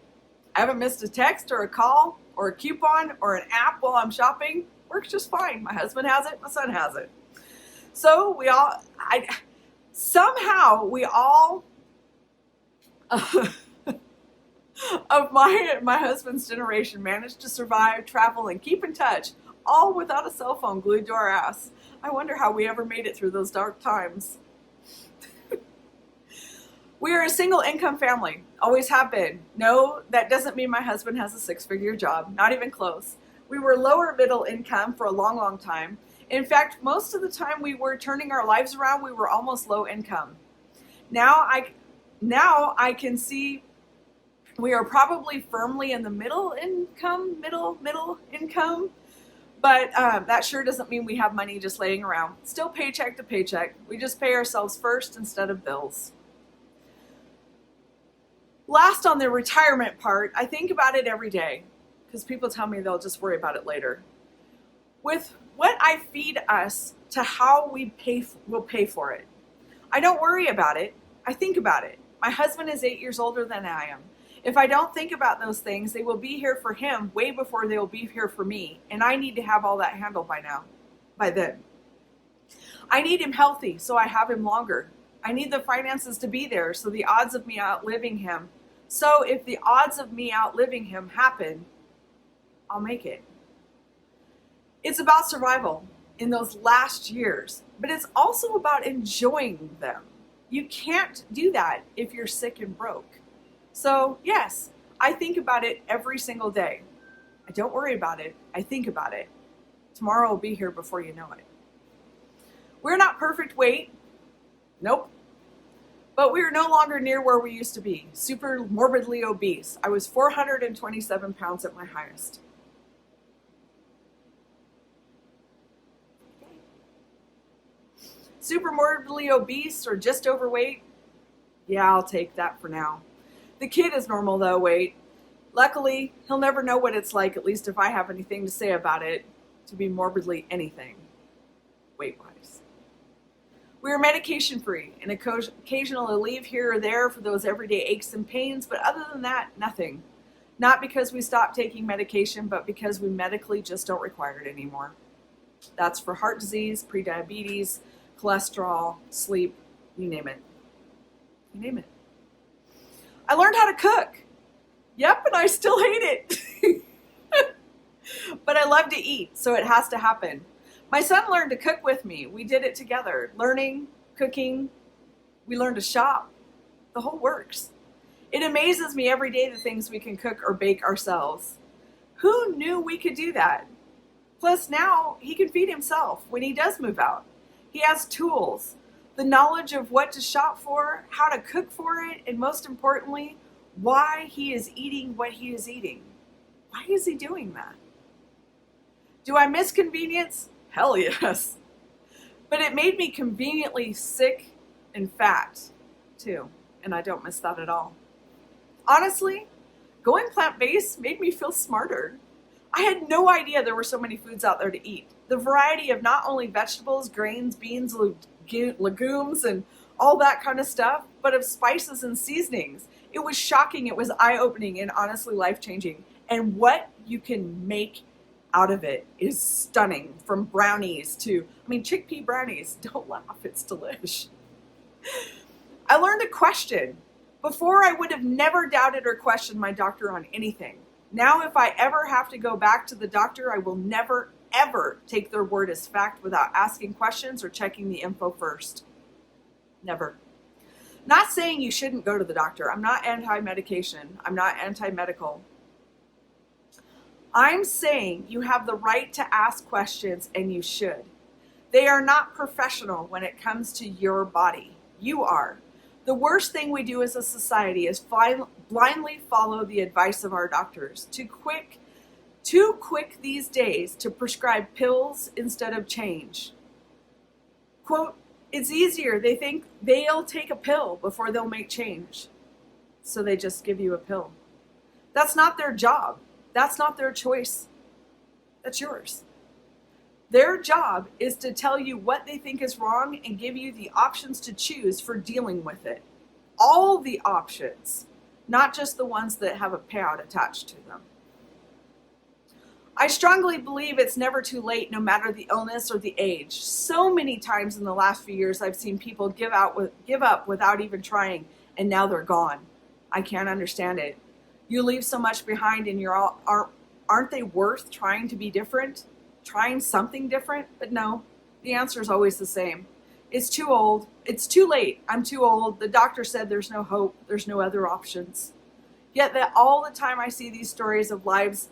I haven't missed a text or a call or a coupon or an app while I'm shopping. Works just fine. My husband has it. My son has it. So somehow we all of my husband's generation managed to survive, travel, and keep in touch, all without a cell phone glued to our ass. I wonder how we ever made it through those dark times. We are a single income family, always have been. No, that doesn't mean my husband has a 6-figure job, not even close. We were lower middle income for a long, long time. In fact, most of the time we were turning our lives around, we were almost low income. Now I can see we are probably firmly in the middle income, but that sure doesn't mean we have money just laying around. Still paycheck to paycheck. We just pay ourselves first instead of bills. Last, on the retirement part, I think about it every day. because people tell me they'll just worry about it later. With what I feed us to how we'll pay for it. I don't worry about it. I think about it. My husband is 8 years older than I am. If I don't think about those things, they will be here for him way before they will be here for me. And I need to have all that handled by then. I need him healthy so I have him longer. I need the finances to be there so the odds of me outliving him. So if the odds of me outliving him happen, I'll make it. It's about survival in those last years, but it's also about enjoying them. You can't do that if you're sick and broke. So yes, I think about it every single day. I don't worry about it. I think about it. Tomorrow will be here before you know it. We're not perfect weight. Nope. But we are no longer near where we used to be. Super morbidly obese. I was 427 pounds at my highest. Super morbidly obese or just overweight? Yeah, I'll take that for now. The kid is normal though weight. Luckily, he'll never know what it's like, at least if I have anything to say about it, to be morbidly anything, weight-wise. We are medication-free and occasionally leave here or there for those everyday aches and pains, but other than that, nothing. Not because we stopped taking medication, but because we medically just don't require it anymore. That's for heart disease, prediabetes, cholesterol, sleep, you name it. You name it. I learned how to cook. Yep, and I still hate it. But I love to eat, so it has to happen. My son learned to cook with me. We did it together. Learning, cooking, we learned to shop. The whole works. It amazes me every day the things we can cook or bake ourselves. Who knew we could do that? Plus now he can feed himself when he does move out. He has tools, the knowledge of what to shop for, how to cook for it, and most importantly, why he is eating what he is eating. Why is he doing that? Do I miss convenience? Hell yes. But it made me conveniently sick and fat, too, and I don't miss that at all. Honestly, going plant-based made me feel smarter. I had no idea there were so many foods out there to eat. The variety of not only vegetables, grains, beans, legumes, and all that kind of stuff, but of spices and seasonings. It was shocking, it was eye-opening, and honestly life-changing. And what you can make out of it is stunning. From brownies to, chickpea brownies. Don't laugh, it's delish. I learned to question. Before, I would have never doubted or questioned my doctor on anything. Now, if I ever have to go back to the doctor, I will never, ever take their word as fact without asking questions or checking the info first. Never. Not saying you shouldn't go to the doctor. I'm not anti-medication. I'm not anti-medical. I'm saying you have the right to ask questions, and you should. They are not professional when it comes to your body. You are. The worst thing we do as a society is blindly follow the advice of our doctors. Too quick these days to prescribe pills instead of change. Quote, it's easier. They think they'll take a pill before they'll make change. So they just give you a pill. That's not their job. That's not their choice. That's yours. Their job is to tell you what they think is wrong and give you the options to choose for dealing with it. All the options, not just the ones that have a payout attached to them. I strongly believe it's never too late, no matter the illness or the age. So many times in the last few years, I've seen people give up without even trying, and now they're gone. I can't understand it. You leave so much behind, and aren't they worth trying to be different? Trying something different? But no, the answer is always the same. It's too old. It's too late. I'm too old. The doctor said there's no hope. There's no other options. Yet that all the time I see these stories of lives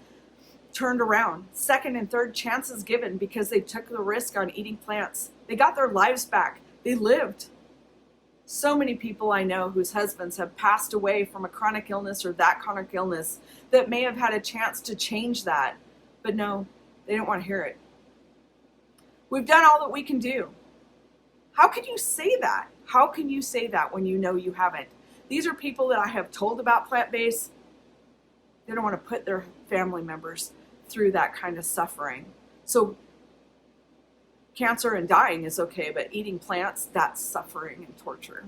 turned around, second and third chances given because they took the risk on eating plants. They got their lives back. They lived. So many people I know whose husbands have passed away from a chronic illness or that chronic illness that may have had a chance to change that. But no, they didn't want to hear it. We've done all that we can do. How can you say that? How can you say that when you know you haven't? These are people that I have told about plant-based, They don't want to put their family members through that kind of suffering. So cancer and dying is okay, but eating plants, that's suffering and torture.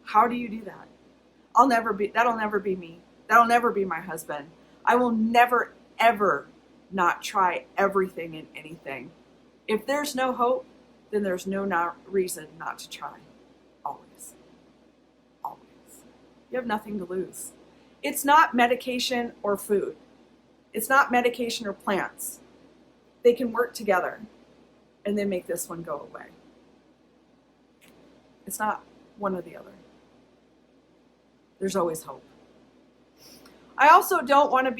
How do you do that? That'll never be me. That'll never be my husband. I will never, ever not try everything and anything. If there's no hope, then there's no reason not to try. Always. Always. You have nothing to lose. It's not medication or food. It's not medication or plants. They can work together and then make this one go away. It's not one or the other. There's always hope. I also don't want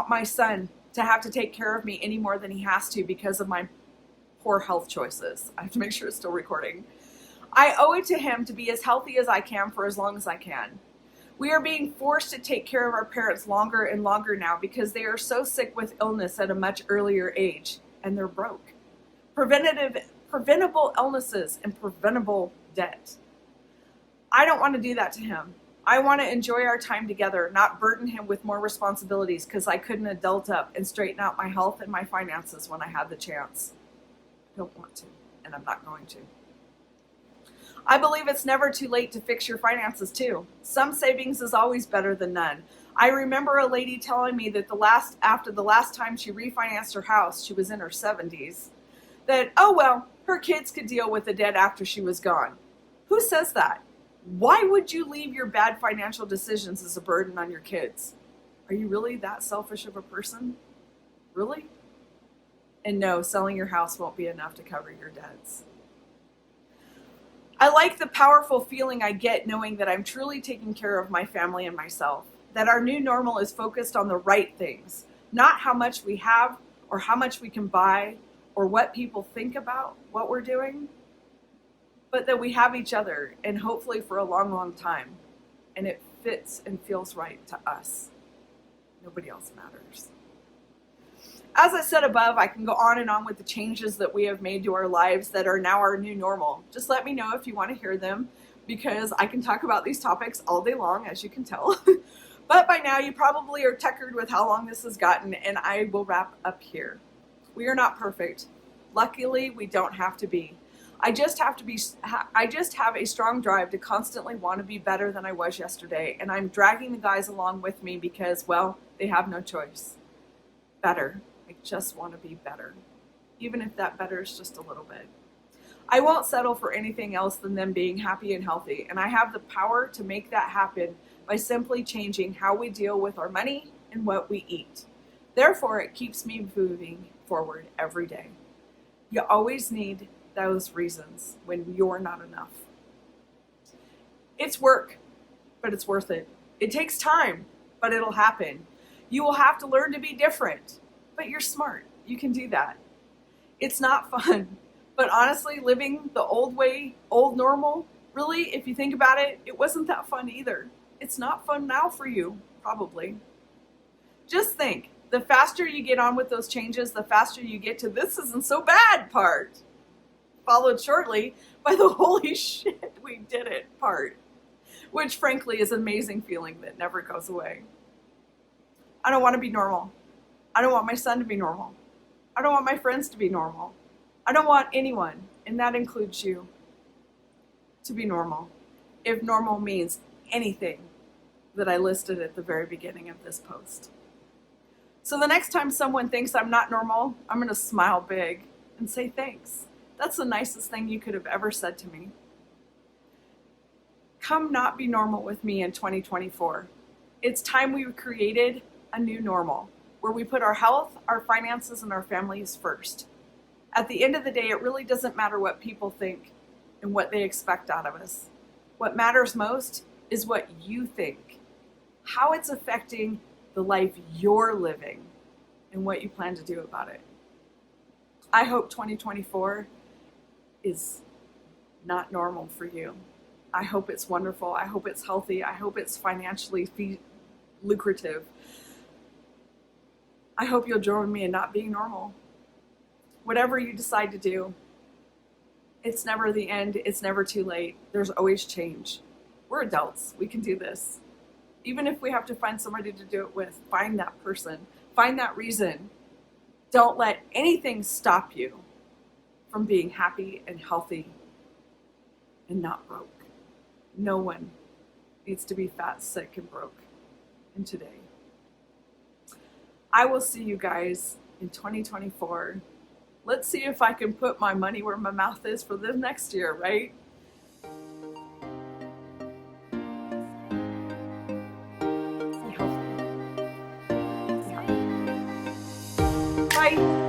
my son to have to take care of me any more than he has to because of my poor health choices. I have to make sure it's still recording. I owe it to him to be as healthy as I can for as long as I can. We are being forced to take care of our parents longer and longer now because they are so sick with illness at a much earlier age, and they're broke. Preventable illnesses and preventable debt. I don't want to do that to him. I want to enjoy our time together, not burden him with more responsibilities because I couldn't adult up and straighten out my health and my finances when I had the chance. I don't want to, and I'm not going to. I believe it's never too late to fix your finances too. Some savings is always better than none. I remember a lady telling me that after the last time she refinanced her house, she was in her 70s, that, oh well, her kids could deal with the debt after she was gone. Who says that? Why would you leave your bad financial decisions as a burden on your kids? Are you really that selfish of a person? Really? And no, selling your house won't be enough to cover your debts. I like the powerful feeling I get knowing that I'm truly taking care of my family and myself, that our new normal is focused on the right things, not how much we have or how much we can buy or what people think about what we're doing, but that we have each other and hopefully for a long, long time, and it fits and feels right to us. Nobody else matters. As I said above, I can go on and on with the changes that we have made to our lives that are now our new normal. Just let me know if you want to hear them, because I can talk about these topics all day long, as you can tell. But by now you probably are tuckered with how long this has gotten, and I will wrap up here. We are not perfect. Luckily, we don't have to be. I just have a strong drive to constantly want to be better than I was yesterday, and I'm dragging the guys along with me because, well, they have no choice. Better. I just want to be better, even if that better is just a little bit. I won't settle for anything else than them being happy and healthy, and I have the power to make that happen by simply changing how we deal with our money and what we eat. Therefore, it keeps me moving forward every day. You always need those reasons when you're not enough. It's work, but it's worth it. It takes time, but it'll happen. You will have to learn to be different, but you're smart. You can do that. It's not fun, but honestly, living the old way, old normal, really, if you think about it, it wasn't that fun either. It's not fun now for you, probably. Just think, the faster you get on with those changes, the faster you get to this isn't so bad part. Followed shortly by the holy shit, we did it part, which frankly is an amazing feeling that never goes away. I don't want to be normal. I don't want my son to be normal. I don't want my friends to be normal. I don't want anyone, and that includes you, to be normal, if normal means anything that I listed at the very beginning of this post. So the next time someone thinks I'm not normal, I'm going to smile big and say thanks. That's the nicest thing you could have ever said to me. Come not be normal with me in 2024. It's time we created a new normal where we put our health, our finances, and our families first. At the end of the day, it really doesn't matter what people think and what they expect out of us. What matters most is what you think, how it's affecting the life you're living, and what you plan to do about it. I hope 2024 is not normal for you. I hope it's wonderful. I hope it's healthy. I hope it's financially lucrative. I hope you'll join me in not being normal. Whatever you decide to do, it's never the end. It's never too late. There's always change. We're adults. We can do this. Even if we have to find somebody to do it with, find that person, find that reason. Don't let anything stop you from being happy and healthy and not broke. No one needs to be fat, sick, and broke in today. I will see you guys in 2024. Let's see if I can put my money where my mouth is for the next year, right? Be healthy. Bye.